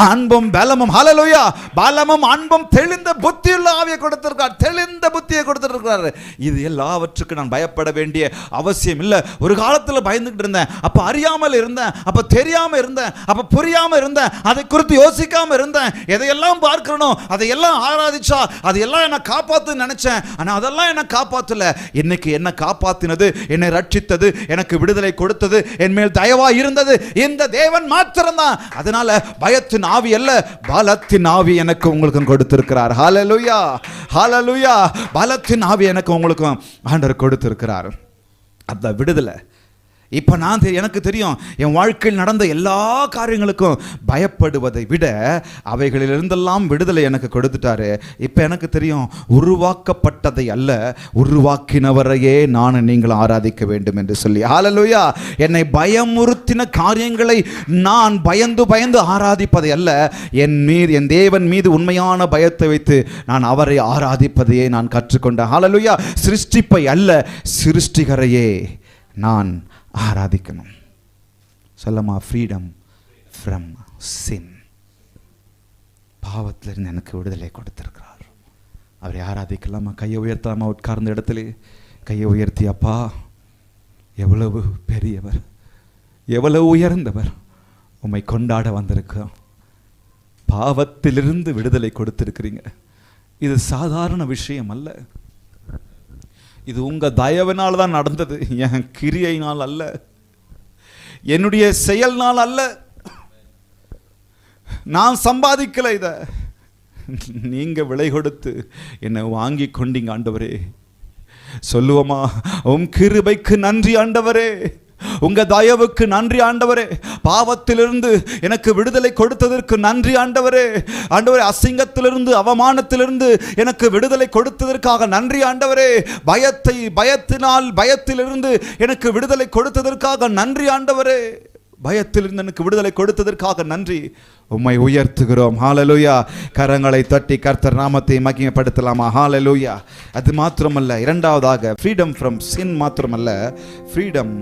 அன்பும் பலமும், ஹல்லேலூயா, பலமும் அன்பும் தெளிந்த புத்தியுள்ள ஆவியை கொடுத்திருக்கிறார், தெளிந்த புத்தியை கொடுத்திருக்கிறார். இது எல்லாவற்றுக்கும் நான் பயப்பட வேண்டிய அவசியம் இல்லை. ஒரு காலத்தில் பயந்துகிட்டு இருந்தேன், அப்போ அறியாமல் இருந்தேன், அப்போ தெரியாமல் இருந்தேன், அப்போ புரியாமல் இருந்தேன், அதை குறித்து யோசிக்காமல் இருந்தேன். எதையெல்லாம் பார்க்கணும் அதையெல்லாம் ஆராதிச்சா அதெல்லாம் என்னை காப்பாத்துன்னு நினைச்சேன், ஆனா அதெல்லாம் என்னை காப்பாத்தல. இன்னைக்கு என்ன காப்பாத்தினது, என்னை ரட்சித்தது, எனக்கு விடுதலை கொடுத்தது, என் மேல் தயவா இருந்தது இந்த தேவன் மாத்திரம்தான். அதனால பயத்தின் ஆவி அல்ல, பலத்தின் ஆவி எனக்கு உங்களுக்கும் கொடுத்திருக்கிறார். ஹல்லேலூயா, ஹல்லேலூயா. பலத்தின் ஆவி எனக்கு உங்களுக்கும் ஆண்டவர் கொடுத்திருக்கிறார். அந்த விடுதலை இப்போ எனக்கு தெரியும், என் வாழ்க்கையில் நடந்த எல்லா காரியங்களுக்கும் பயப்படுவதை விட அவைகளிலிருந்தெல்லாம் விடுதலை எனக்கு கொடுத்துட்டாரு. இப்போ எனக்கு தெரியும், உருவாக்கப்பட்டதை அல்ல உருவாக்கினவரையே நான் நீங்கள் ஆராதிக்க வேண்டும் என்று சொல்லி. ஹல்லேலூயா. என்னை பயமுறுத்தின காரியங்களை நான் பயந்து பயந்து ஆராதிப்பதை அல்ல, என் தேவன் மீது உண்மையான பயத்தை வைத்து நான் அவரை ஆராதிப்பதையே நான் கற்றுக்கொண்டேன். ஹல்லேலூயா. சிருஷ்டிப்பை அல்ல, சிருஷ்டிகரையே நான் ஆராதிக்கணும். சொல்லமா, ஃப்ரீடம் ஃப்ரம் சின். பாவத்திலிருந்து எனக்கு விடுதலை கொடுத்திருக்கிறார். அவரை ஆராதிக்கலாமா? கையை உயர்த்தாமா? உட்கார்ந்த இடத்துல கையை உயர்த்தி, அப்பா எவ்வளவு பெரியவர், எவ்வளவு உயர்ந்தவர், உம்மை கொண்டாட வந்திருக்கோம். பாவத்திலிருந்து விடுதலை கொடுத்திருக்கிறீங்க. இது சாதாரண விஷயம் அல்ல. இது உங்க தயவினால் தான் நடந்தது, என் கிரியையினால் அல்ல, என்னுடைய செயல்னால் அல்ல. நான் சம்பாதிக்கல, இத நீங்க விலை கொடுத்து என்னை வாங்கி கொண்டீங்க ஆண்டவரே. சொல்லுவோமா, உம் கிருபைக்கு நன்றி ஆண்டவரே, உங்க தயவுக்கு நன்றி ஆண்டவரே, பாவத்திலிருந்து எனக்கு விடுதலை கொடுத்ததற்கு நன்றி ஆண்டவரே. ஆண்டவரே, அசிங்கத்திலிருந்து அவமானத்திலிருந்து எனக்கு விடுதலை கொடுத்ததற்காக நன்றி ஆண்டவரே. பயத்திலிருந்து எனக்கு விடுதலை கொடுத்ததற்காக நன்றி ஆண்டவரே. பயத்திலிருந்து எனக்கு விடுதலை கொடுத்ததற்காக நன்றி. உம்மை உயர்த்துகிறோம். ஹல்லேலூயா. கரங்களை தட்டி கர்த்தர் நாமத்தை மகிமைப்படுத்தலாமா? ஹல்லேலூயா. அது மாத்திரமல்ல, இரண்டாவதாக ஃப்ரீடம் ஃப்ரம் சின் மாத்திரமல்ல, ஃப்ரீடம்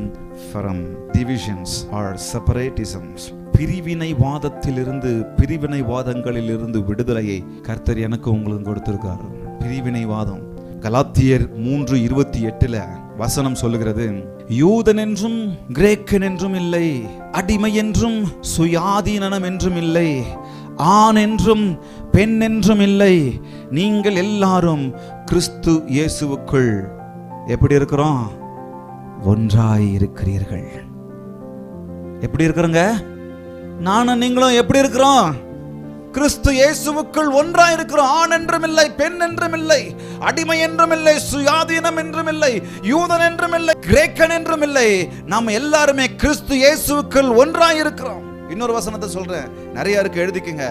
ஃப்ரம் டிவிஷன்ஸ் ஆர் செப்பரேட்டிசம்ஸ். பிரிவினைவாதத்திலிருந்து, பிரிவினைவாதங்களிலிருந்து விடுதலையை கர்த்தர் எனக்கு உங்களுக்கு கொடுத்திருக்கார். பிரிவினைவாதம் கலாத்தியர் 3:28 வசனம் சொல்லுகிறது, யூதன் என்றும் கிரேக்கன் என்றும் இல்லை, அடிமை என்றும் சுயாதீனம் என்றும் இல்லை, ஆண் என்றும் பெண் என்றும் இல்லை, நீங்கள் எல்லாரும் கிறிஸ்து இயேசுவுக்குள் எப்படி இருக்கிறோம்? ஒன்றாய் இருக்கிறீர்கள். எப்படி இருக்கிறோங்க? நானும் நீங்களும் எப்படி இருக்கிறோம்? கிறிஸ்து இயேசுவுக்குள் ஒன்றாய் இருக்கிறோம். ஆண் என்றும் இல்லை, பெண் என்றும் இல்லை, அடிமை என்றும் இல்லை, சுயாதீனம் என்றும் இல்லை, யூதன் என்றும் இல்லை, கிரேக்கன் என்றும் இல்லை. நாம் எல்லாருமே கிறிஸ்து இயேசுவுக்குள் ஒன்றாய் இருக்கிறோம். இன்னொரு வசனத்தை சொல்றேன், நிறைய இருக்கு, எழுதிக்கங்க.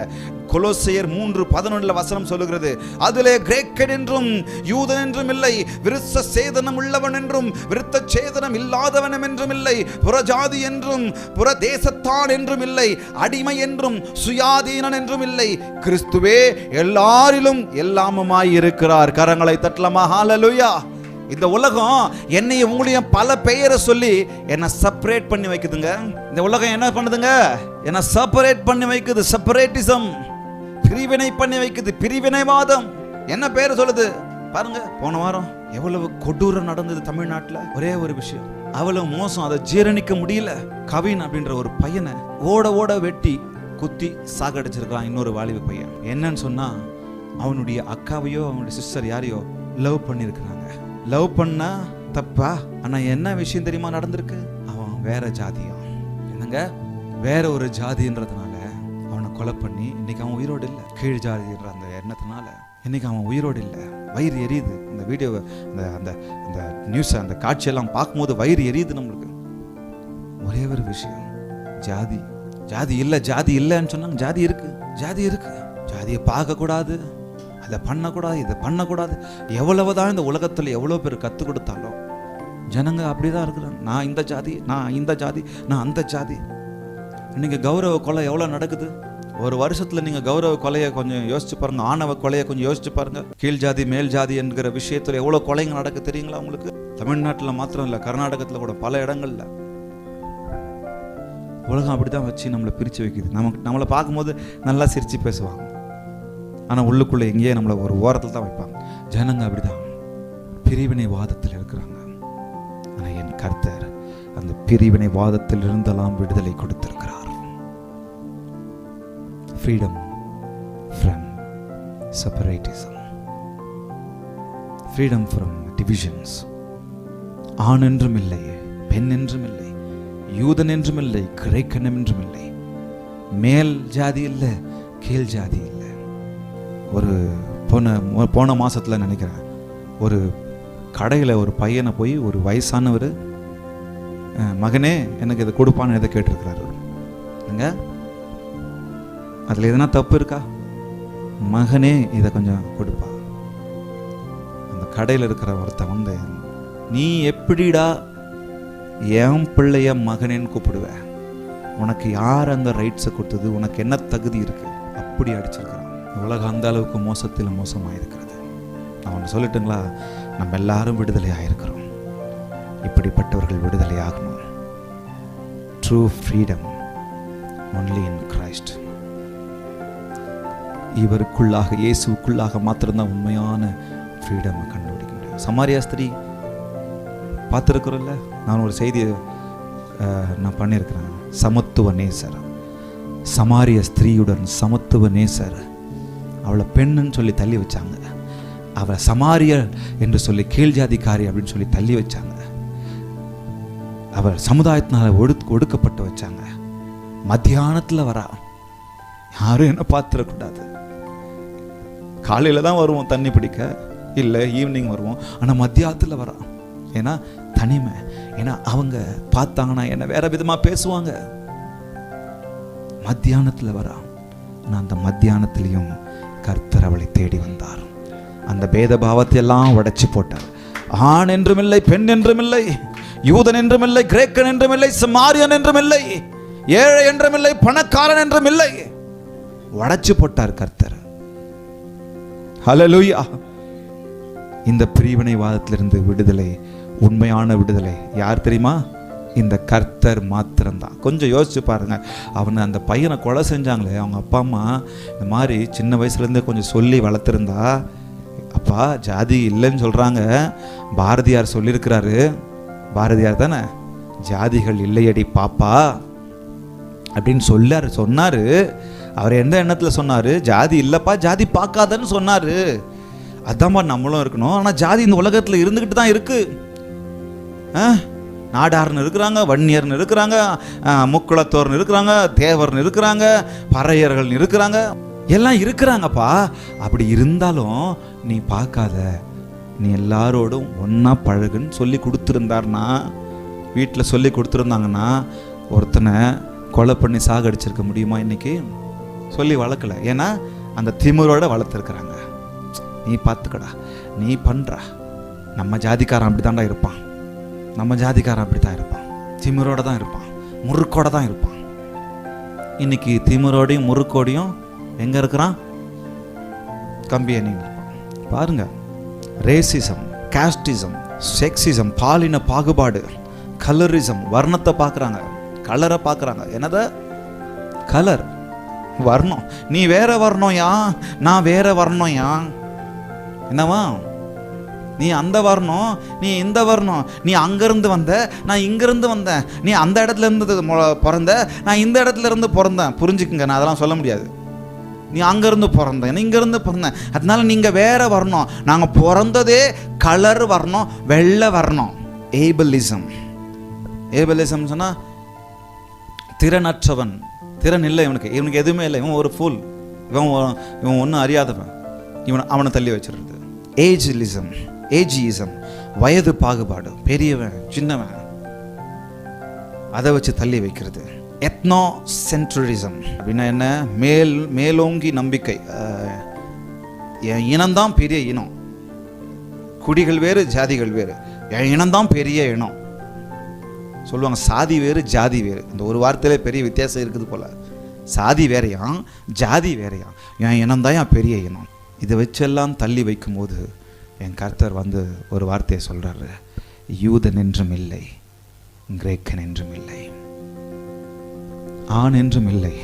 கொலோசியர் 3:11 வசனம் சொல்லுகிறது, அதிலே கிரேக்கன் என்றும் யூதன் என்றும் இல்லை, விருத்த சேதனம் உள்ளவன் என்றும் விருத்த சேதனம் இல்லாதவன் என்றும் இல்லை, புறஜாதி என்றும் புறதேசத்தான் என்றும் இல்லை, அடிமை என்றும் சுயாதீனன் என்றும் இல்லை, கிறிஸ்துவே எல்லாரிலும் எல்லாமுமாய் இருக்கிறார். கரங்களை தட்டலாமா? ஹல்லேலூயா. இந்த உலகம் என்னையும் உங்களையும் பல பெயரை சொல்லி என்னை செப்பரேட் பண்ணி வைக்குதுங்க. இந்த உலகம் என்ன பண்ணுதுங்க? என்னை செப்பரேட் பண்ணி வைக்குது. செப்பரேட்டிசம், பிரிவினை பண்ணி வைக்குது, பிரிவினைவாதம். என்ன பேர் சொல்லுது பாருங்க. போன வாரம் எவ்வளவு கொடூரம் நடந்தது தமிழ்நாட்டில். ஒரே ஒரு விஷயம், அவ்வளவு மோசம், அதை ஜீரணிக்க முடியல. கவின் அப்படின்ற ஒரு பையனை ஓட ஓட வெட்டி குத்தி சாகடிச்சிருக்கான் இன்னொரு வாலிப பையன். என்னன்னு சொன்னா, அவனுடைய அக்காவையோ அவனுடைய சிஸ்டர் யாரையோ லவ் பண்ணிருக்கிறாங்க. லவ் பண்ணா தப்பா? ஆனா என்ன விஷயம் தெரியுமா நடந்திருக்கு? அவன் வேற ஜாதியா, என்னங்க வேற ஒரு ஜாதின்றதுனால அவனை கொலை பண்ணி இன்னைக்கு அவன் உயிரோடு இல்லை. கீழ் ஜாதின்ற அந்த எண்ணத்தினால இன்னைக்கு அவன் உயிரோடு இல்லை. வயிறு எரியுது. அந்த வீடியோ, அந்த அந்த நியூஸ், அந்த காட்சியெல்லாம் பார்க்கும்போது வயிறு எரியுது நம்மளுக்கு. ஒரே ஒரு விஷயம், ஜாதி ஜாதி இல்லை, ஜாதி இல்லைன்னு சொன்னாங்க. ஜாதி இருக்கு, ஜாதி இருக்கு. ஜாதியை பார்க்கக்கூடாது, அதை பண்ணக்கூடாது, இதை பண்ணக்கூடாது. எவ்வளவுதான் இந்த உலகத்தில் எவ்வளோ பேர் கற்றுக் கொடுத்தாலும் ஜனங்க அப்படிதான் இருக்கிறாங்க. நான் இந்த ஜாதி, நான் இந்த ஜாதி, நான் அந்த ஜாதி. இன்னைக்கு கௌரவ கொலை எவ்வளோ நடக்குது? ஒரு வருஷத்தில் நீங்கள் கௌரவ கொலையை கொஞ்சம் யோசிச்சு பாருங்க, ஆணவ கொலையை கொஞ்சம் யோசிச்சு பாருங்க. கீழ் ஜாதி மேல் ஜாதி என்கிற விஷயத்தில் எவ்வளோ கொலைங்க நடக்க தெரியுங்களா உங்களுக்கு? தமிழ்நாட்டில் மாத்திரம் இல்லை, கர்நாடகத்தில் கூட பல இடங்கள்ல. உலகம் அப்படிதான் வச்சு நம்மளை பிரித்து வைக்குது. நம்மளை பார்க்கும்போது நல்லா சிரித்து பேசுவாங்க, ஆனால் உள்ளுக்குள்ளே எங்கேயே நம்மளை ஒரு ஓரத்தில் தான் வைப்பாங்க. ஜனங்க அப்படிதான் பிரிவினை வாதத்தில் இருக்கிறாங்க. ஆனால் என் கர்த்தர் அந்த பிரிவினை வாதத்தில் இருந்தெல்லாம் விடுதலை கொடுத்திருக்கிறார். Freedom from separatism, freedom from divisions. ஆண் என்றும் இல்லை, பெண் என்றும் இல்லை, யூதன் என்றும் இல்லை, கிரேக்கன் என்றும் இல்லை, மேல் ஜாதி இல்லை, கீழ் ஜாதி இல்லை. ஒரு போன மாசத்துல நினைக்கிறேன், ஒரு கடையில் ஒரு பையனை போய் ஒரு வயசானவர், மகனே எனக்கு இதை கொடுப்பான்னு எதை கேட்டிருக்கிறாரு. அதில் எதனா தப்பு இருக்கா? மகனே இதை கொஞ்சம் கொடுப்பா. அந்த கடையில் இருக்கிற ஒருத்தன் வந்து, நீ எப்படிடா என் பிள்ளைய மகனேன்னு கூப்பிடுவ? உனக்கு யார் அந்த ரைட்ஸை கொடுத்தது? உனக்கு என்ன தகுதி இருக்கு? அப்படி அடிச்சிருக்கிறான். உலகம் அந்த அளவுக்கு மோசத்தில் மோசமாயிருக்கிறது. நான் ஒன்று சொல்லட்டுங்களா, நம்ம எல்லாரும் விடுதலை ஆயிருக்கிறோம். இப்படிப்பட்டவர்கள் விடுதலை ஆகணும். True freedom only in Christ. இவருக்குள்ளாக, இயேசுக்குள்ளாக மாத்திரம்தான் உண்மையான ஃப்ரீடம் கண்டுபிடிக்க முடியும். சமாரியா ஸ்திரீ பார்த்துருக்குறோம்ல. நான் ஒரு செய்தியை நான் பண்ணியிருக்கிறேன். சமத்துவ நேசர், சமாரிய ஸ்திரீயுடன் சமத்துவ நேசர். அவளை பெண்ணுன்னு சொல்லி தள்ளி வச்சாங்க. அவளை சமாரியர் என்று சொல்லி கீழ்ஜாதிக்காரி அப்படின்னு சொல்லி தள்ளி வச்சாங்க. அவள் சமுதாயத்தினால் ஒடுக்கப்பட்டு வச்சாங்க. மத்தியானத்தில் வரா. யாரும் என்ன பார்த்துடக்கூடாது. காலையில் தான் வருவோம் தண்ணி பிடிக்க, இல்லை ஈவினிங் வருவோம். ஆனால் மத்தியானத்தில் வரா. ஏன்னா தனிமை. ஏன்னா அவங்க பார்த்தாங்கன்னா என்ன வேற விதமாக பேசுவாங்க. மத்தியானத்தில் வரா. ஆனால் அந்த மத்தியானத்திலையும் கர்த்தர் அவளை தேடி வந்தார். அந்த பேத பாவத்தை எல்லாம் உடைச்சு போட்டார். ஆண் என்றும் இல்லை, பெண் என்றும் இல்லை, யூதன் என்றும் இல்லை, கிரேக்கன் என்றும் இல்லை, சமாரியன் என்றும் இல்லை, ஏழை என்றும் இல்லை, பணக்காரன் என்றும் இல்லை. உடைச்சு போட்டார் கர்த்தர். ஹல்லேலூயா. இந்த பிரிவினைவாதத்திலிருந்து விடுதலை, உண்மையான விடுதலை யார் தெரியுமா? இந்த கர்த்தர் மாத்திரம்தான். கொஞ்சம் யோசிச்சு பாருங்க. அவனை, அந்த பையனை கொலை செஞ்சாங்களே, அவங்க அப்பா அம்மா இந்த மாதிரி சின்ன வயசுலேருந்தே கொஞ்சம் சொல்லி வளர்த்துருந்தா, அப்பா ஜாதி இல்லைன்னு சொல்கிறாங்க. பாரதியார் சொல்லியிருக்கிறாரு, பாரதியார் தானே, ஜாதிகள் இல்லையடி பாப்பா அப்படின்னு சொன்னார். அவர் எந்த எண்ணத்தில் சொன்னார்? ஜாதி இல்லைப்பா, ஜாதி பார்க்காதன்னு சொன்னார். அதான்ப்பா நம்மளும் இருக்கணும். ஆனால் ஜாதி இந்த உலகத்தில் இருந்துக்கிட்டு தான் இருக்கு. நாடார்னு இருக்கிறாங்க, வன்னியர்னு இருக்கிறாங்க, முக்குளத்தோர்னு இருக்கிறாங்க, தேவர்னு இருக்கிறாங்க, பறையர்கள் இருக்கிறாங்க, எல்லாம் இருக்கிறாங்கப்பா. அப்படி இருந்தாலும் நீ பார்க்காத, நீ எல்லாரோடும் ஒன்றா பழகுன்னு சொல்லி கொடுத்துருந்தாருன்னா, வீட்டில் சொல்லி கொடுத்துருந்தாங்கன்னா ஒருத்தனை கொலை பண்ணி சாகடிச்சிருக்க முடியுமா? இன்னைக்கு சொல்லி வளர்க்கல. ஏன்னா அந்த திமிரோட வளர்த்துருக்குறாங்க. நீ பார்த்துக்கடா, நீ பண்ணுறா. நம்ம ஜாதிக்காரன் அப்படி தாண்டா இருப்பான், நம்ம ஜாதிக்காரன் அப்படி தான் இருப்பான், திமிரோட தான் இருப்பான், முறுக்கோட தான் இருப்பான். இன்னைக்கு திமிரோடையும் முறுக்கோடையும் எங்கே இருக்கிறான்? கம்பி அணிங்க பாருங்க. ரேசிசம், காஸ்டிசம், செக்ஸிசம், பாலின பாகுபாடு, கலரிசம், வர்ணத்தை பார்க்குறாங்க, கலரை பார்க்குறாங்க. என்னது கலர்? வர்ணம். நீ வேற வர்ணம்யா, நான் வேற வர்ணம்யா. என்னவா? நீ அந்த வர்ணம், நீ இந்த வர்ணம். நீ அங்கேருந்து வந்த, நான் இங்கேருந்து வந்தேன். நீ அந்த இடத்துல இருந்து பிறந்த, நான் இந்த இடத்துல இருந்து பிறந்தேன். புரிஞ்சுக்குங்க, நான் அதெல்லாம் சொல்ல முடியாது. நீ அங்கேருந்து பிறந்த, நீ இங்கேருந்து பிறந்தேன், அதனால நீங்கள் வேற வரணும். நாங்கள் பிறந்ததே கலர் வரணும், வெள்ளை வரணும். ஏபிளிசம். ஏபிளிசம் சொன்னால் திறனற்றவன், திறன் இல்லை இவனுக்கு, இவனுக்கு எதுவுமே இல்லை, இவன் ஒரு ஃபுல், இவன் ஒன்றும் அறியாதவன், அவனை தள்ளி வச்சிருது. ஏஜிலிசம், ஏஜியிசம், வயது பாகுபாடு, பெரியவன் சின்னவன், அதை வச்சு தள்ளி வைக்கிறது. எத்னோ சென்ட்ரலிசம் அப்படின்னா என்ன? மேலோங்கி நம்பிக்கை. என் இனம்தான் பெரிய இனம், குடிகள் வேறு ஜாதிகள் வேறு, என் இனம்தான் பெரிய இனம் சொல்லுவாங்க. சாதி வேறு ஜாதி வேறு, இந்த ஒரு வார்த்தையிலே பெரிய வித்தியாசம் இருக்குது போல. சாதி வேறையாம், ஜாதி வேறையாம், என் இனம்தான் என் பெரிய இனம். இதை வச்செல்லாம் தள்ளி வைக்கும்போது என் கர்த்தர் வந்து ஒரு வார்த்தையை சொல்கிறாரு, யூதன் என்றும் இல்லை, கிரேக்கன் என்றும் இல்லை, ஆண் என்றும் இல்லை,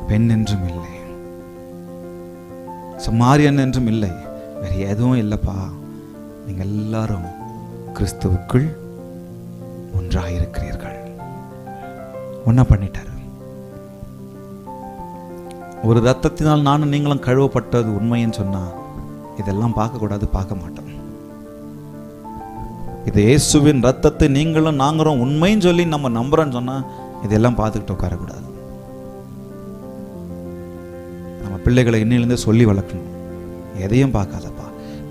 பெண் என்றும் இல்லை, சமாரியன் என்றும் இல்லை, வேறு எதுவும் இல்லைப்பா. நீங்கள் எல்லாரும் கிறிஸ்துவுக்குள் ஒன்றாயிருக்கிறீர்கள். ஒன்றா பண்ணிட்டாரு. ஒரு ரத்தத்தினால் நானும் நீங்களும் கழுவப்பட்டது உண்மைன்னு சொன்னா இதெல்லாம் பார்க்கக்கூடாது, பார்க்க மாட்டோம். இது இயேசுவின் ரத்தத்தை நீங்களும் நாங்களும் உண்மைன்னு சொல்லி நம்ம நம்புறோன்னு சொன்னா இதெல்லாம் பார்த்துக்கிட்டு உட்காரக்கூடாது. நம்ம பிள்ளைகளை இன்னிலிருந்தே சொல்லி வளர்க்கணும். எதையும் பார்க்காதப்பா,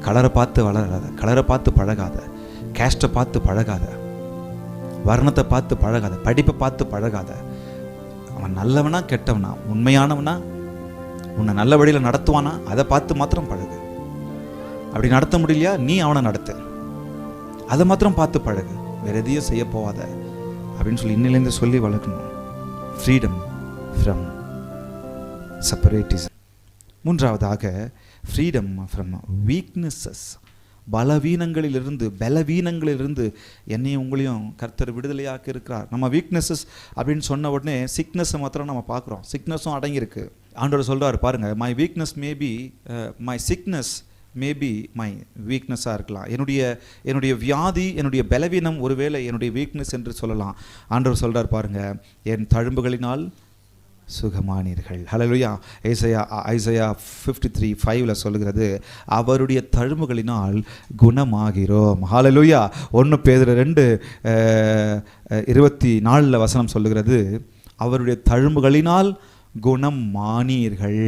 கலரை பார்த்து வளராத, கலரை பார்த்து பழகாத, கேஸ்ட்டை பார்த்து பழகாத, வர்ணத்தை பார்த்து பழகாத, படிப்பை பார்த்து பழகாத. அவன் நல்லவனா கெட்டவனா, உண்மையானவனா, உன்னை நல்ல வழியில் நடத்துவானா, அதை பார்த்து மாத்திரம் பழகு. அப்படி நடத்த முடியலையா, நீ அவனை நடத்து, அதை மாத்திரம் பார்த்து பழகு, வேற எதையும் செய்ய போவாத அப்படின்னு சொல்லி இன்னிலேருந்து சொல்லி வளர்க்கணும். Freedom from separatism. மூன்றாவதாக ஃப்ரீடம் ஃப்ரம் வீக்னஸஸ். பலவீனங்களிலிருந்து என்னையும் உங்களையும் கர்த்தர் விடுதலையாக்கி இருக்கிறார். நம்ம வீக்னஸஸ் அப்படின்னு சொன்ன உடனே சிக்னஸை மாத்திரம் நம்ம பார்க்குறோம், சிக்னஸும் அடங்கியிருக்கு. ஆண்டவர் சொல்கிறார் பாருங்க, my weakness maybe my sickness maybe my வீக்னஸாக இருக்கலாம். என்னுடைய வியாதி, என்னுடைய பலவீனம் ஒருவேளை என்னுடைய வீக்னஸ் என்று சொல்லலாம். ஆண்டவர் சொல்கிறார் பாருங்க, என் தழும்புகளினால் சுகமானீர்கள். ஹல்லேலூயா. ஐசையா 53:5 சொல்லுகிறது, அவருடைய தழும்புகளினால் குணமாகிறோம். ஹல்லேலூயா. 1 பேதுரு 2:24 சொல்லுகிறது, அவருடைய தழும்புகளினால் குணமானீர்கள்.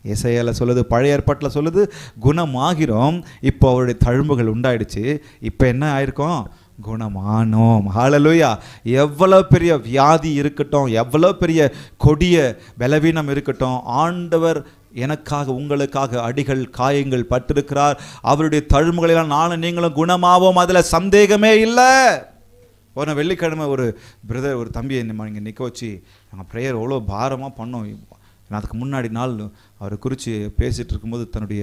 ஏசாயால சொல்லுது, பழைய ஏற்பாட்டில் சொல்லுது குணமாகிறோம். இப்போ அவருடைய தழும்புகள் உண்டாயிடுச்சு, இப்போ என்ன ஆயிருக்கோம், குணமானோம். ஹல்லேலூயா. எவ்வளவு பெரிய வியாதி இருக்கட்டும், எவ்வளவு பெரிய கொடிய பலவீனம் இருக்கட்டும், ஆண்டவர் எனக்காக உங்களுக்காக அடிகள் காயங்கள் பட்டிருக்கிறார். அவருடைய தழும்புகளெல்லாம் நானும் நீங்களும் குணமாவோம், அதில் சந்தேகமே இல்லை. போன வெள்ளிக்கிழமை ஒரு பிரதர், ஒரு தம்பியை இங்கே நிற்க வச்சு நாங்கள் ப்ரேயர் எவ்வளோ பாரமாக பண்ணோம். அதுக்கு முன்னாடி நாள் அவரை குறித்து பேசிகிட்டு இருக்கும்போது, தன்னுடைய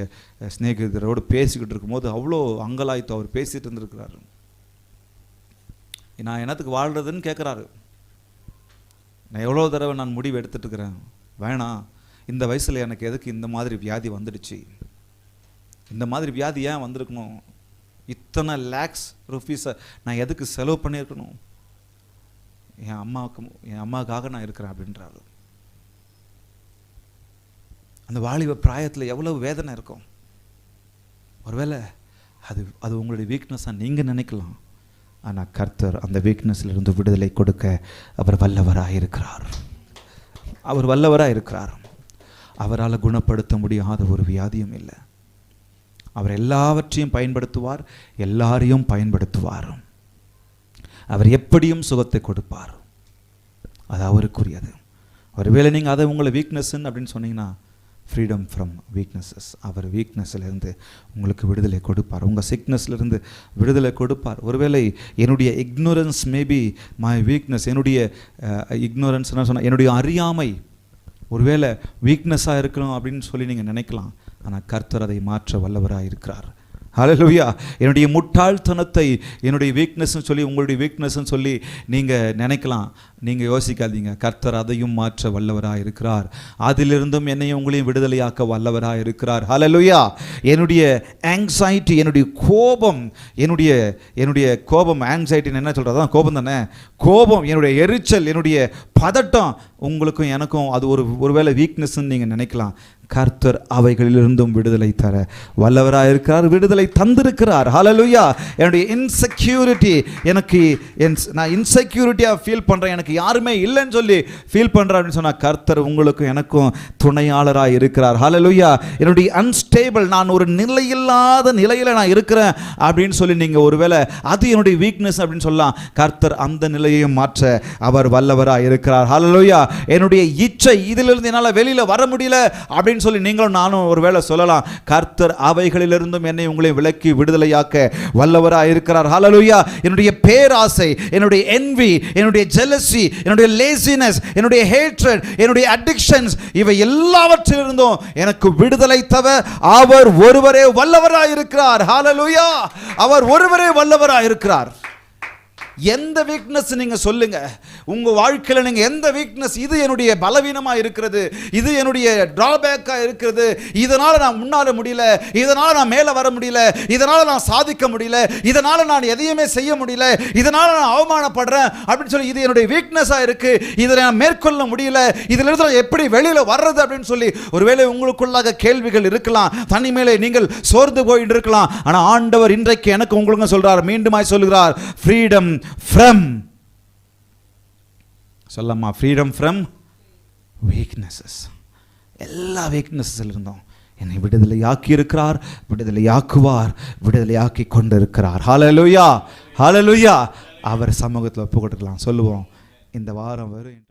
ஸ்நேகிதரோடு பேசிக்கிட்டு இருக்கும்போது அவ்வளோ அங்கலாய்த்து அவர் பேசிகிட்டு இருந்திருக்கிறாரு. நான் என்னத்துக்கு வாழ்கிறதுன்னு கேட்குறாரு. நான் எவ்வளோ தடவை நான் முடிவு எடுத்துகிட்டு இருக்கிறேன், வேணாம், இந்த வயசில் எனக்கு எதுக்கு இந்த மாதிரி வியாதி வந்துடுச்சு, இந்த மாதிரி வியாதி ஏன் வந்திருக்கணும், இத்தனை லேக்ஸ் ருபீஸை நான் எதுக்கு செலவு பண்ணியிருக்கணும், என் அம்மாவுக்காக நான் இருக்கிறேன் அப்படின்றாரு. அந்த வாலிப பிராயத்தில் எவ்வளவு வேதனை இருக்கும். ஒருவேளை அது உங்களுடைய வீக்னஸாக நீங்கள் நினைக்கலாம். ஆனால் கர்த்தர் அந்த வீக்னஸிலிருந்து விடுதலை கொடுக்க அவர் வல்லவராக இருக்கிறார். அவர் வல்லவராக இருக்கிறார். அவரால் குணப்படுத்த முடியாத ஒரு வியாதியும் இல்லை. அவர் எல்லாவற்றையும் பயன்படுத்துவார், எல்லாரையும் பயன்படுத்துவார். அவர் எப்படியும் சுகத்தை கொடுப்பார். அது அவருக்குரியது. ஒருவேளை நீங்கள் அதை உங்களை வீக்னஸ்ன்னு அப்படின்னு சொன்னீங்கன்னா, ஃப்ரீடம் ஃப்ரம் வீக்னஸஸ். அவர் வீக்னஸ்லேருந்து உங்களுக்கு விடுதலை கொடுப்பார், உங்கள் சிக்னஸ்லேருந்து விடுதலை கொடுப்பார். ஒருவேளை என்னுடைய இக்னோரன்ஸ் மேபி மை வீக்னஸ், என்னுடைய இக்னோரன்ஸ்னால் சொன்னால் என்னுடைய அறியாமை ஒருவேளை வீக்னஸாக இருக்கணும் அப்படின்னு சொல்லி நீங்கள் நினைக்கலாம். ஆனால் கர்த்தர் அதை மாற்ற வல்லவராக இருக்கிறார். ஹல்லேலூயா. என்னுடைய முட்டாள்தனத்தை என்னுடைய வீக்னஸ்ன்னு சொல்லி, உங்களுடைய வீக்னஸ்ன்னு சொல்லி நீங்கள் நினைக்கலாம். நீங்கள் யோசிக்காதீங்க, கர்த்தர் அதையும் மாற்ற வல்லவராக இருக்கிறார். அதிலிருந்தும் என்னையும் உங்களையும் விடுதலையாக்க வல்லவராக இருக்கிறார். ஹல்லேலூயா. என்னுடைய ஆங்ஸைட்டி, என்னுடைய கோபம் ஆங்ஸைட்டின்னு என்ன சொல்கிறது, அதான் கோபம் தானே. கோபம், என்னுடைய எரிச்சல், என்னுடைய பதட்டம், உங்களுக்கும் எனக்கும் அது ஒருவேளை வீக்னஸ்ன்னு நீங்கள் நினைக்கலாம். கர்த்தர் அவைகளிலிருந்தும் விடுதலை தர வல்லவராக இருக்கிறார், விடுதலை தந்திருக்கிறார். ஹல்லேலூயா. என்னுடைய இன்செக்யூரிட்டி, நான் இன்செக்யூரிட்டியாக ஃபீல் பண்ணுறேன், எனக்கு யாருமே இல்லைன்னு சொல்லி ஃபீல் பண்ணுறேன் அப்படின்னு சொன்னால் கர்த்தர் உங்களுக்கும் எனக்கும் துணையாளராக இருக்கிறார். ஹல்லேலூயா. என்னுடைய அன்ஸ்டேபிள், நான் ஒரு நிலையில்லாத நிலையில் நான் இருக்கிறேன் அப்படின்னு சொல்லி நீங்கள் ஒருவேளை அது என்னுடைய வீக்னஸ் அப்படின்னு சொல்லலாம். கர்த்தர் அந்த நிலையையும் மாற்ற அவர் வல்லவராக இருக்கிறார். ஹல்லேலூயா. என்னுடைய இச்சை, இதிலிருந்து என்னால் வெளியில் வர முடியல அப்படின்னு சொல்லி நீங்களும் நானும் ஒருவேளை சொல்லலாம். கர்த்தர் அவைகளிலிருந்தும் என்னை உங்களை விலக்கி விடுதலையாக்க வல்லவராக இருக்கிறார். ஹல்லேலூயா. என்னுடைய பேராசை, என்னுடைய envy, என்னுடைய jealousy, என்னுடைய laziness, என்னுடைய hatred, என்னுடைய addictions, இவை எல்லாவற்றிலிருந்தும் எனக்கு விடுதலை தர அவர் ஒருவரே வல்லவராக இருக்கிறார். ஹல்லேலூயா. அவர் ஒருவரே வல்லவராக இருக்கிறார். எந்த வீக்னஸ் நீங்க சொல்லுங்க, உங்கள் வாழ்க்கையில் நீங்கள் எந்த வீக்னஸ், இது என்னுடைய பலவீனமாக இருக்கிறது, இது என்னுடைய ட்ராபேக்காக இருக்கிறது, இதனால் நான் முன்னால முடியல, இதனால் நான் மேலே வர முடியல, இதனால் நான் சாதிக்க முடியல, இதனால் நான் எதையுமே செய்ய முடியல, இதனால் நான் அவமானப்படுறேன் அப்படின்னு சொல்லி இது என்னுடைய வீக்னஸாக இருக்குது, இதை நான் மேற்கொள்ள முடியல, இதிலிருந்து நான் எப்படி வெளியில் வர்றது அப்படின்னு சொல்லி ஒருவேளை உங்களுக்குள்ளாக கேள்விகள் இருக்கலாம். தனிமேலே நீங்கள் சோர்ந்து போயிட்டு இருக்கலாம். ஆனால் ஆண்டவர் இன்றைக்கு எனக்கு உங்களுக்கு சொல்றார், மீண்டுமாய் சொல்லுகிறார், ஃப்ரீடம் ஃப்ரம், சொல்லம்மா, ஃப்ரீடம் ஃப்ரம் வீக்னஸஸ். எல்லா வீக்னஸஸில் இருந்தோம் என்னை விடுதலையாக்கி இருக்கிறார், விடுதலையாக்குவார், விடுதலையாக்கி கொண்டு இருக்கிறார். ஹல்லேலூயா, ஹல்லேலூயா. அவர் சமூகத்தில் ஒப்பு கொடுக்கலாம். சொல்லுவோம், இந்த வாரம் வரும்.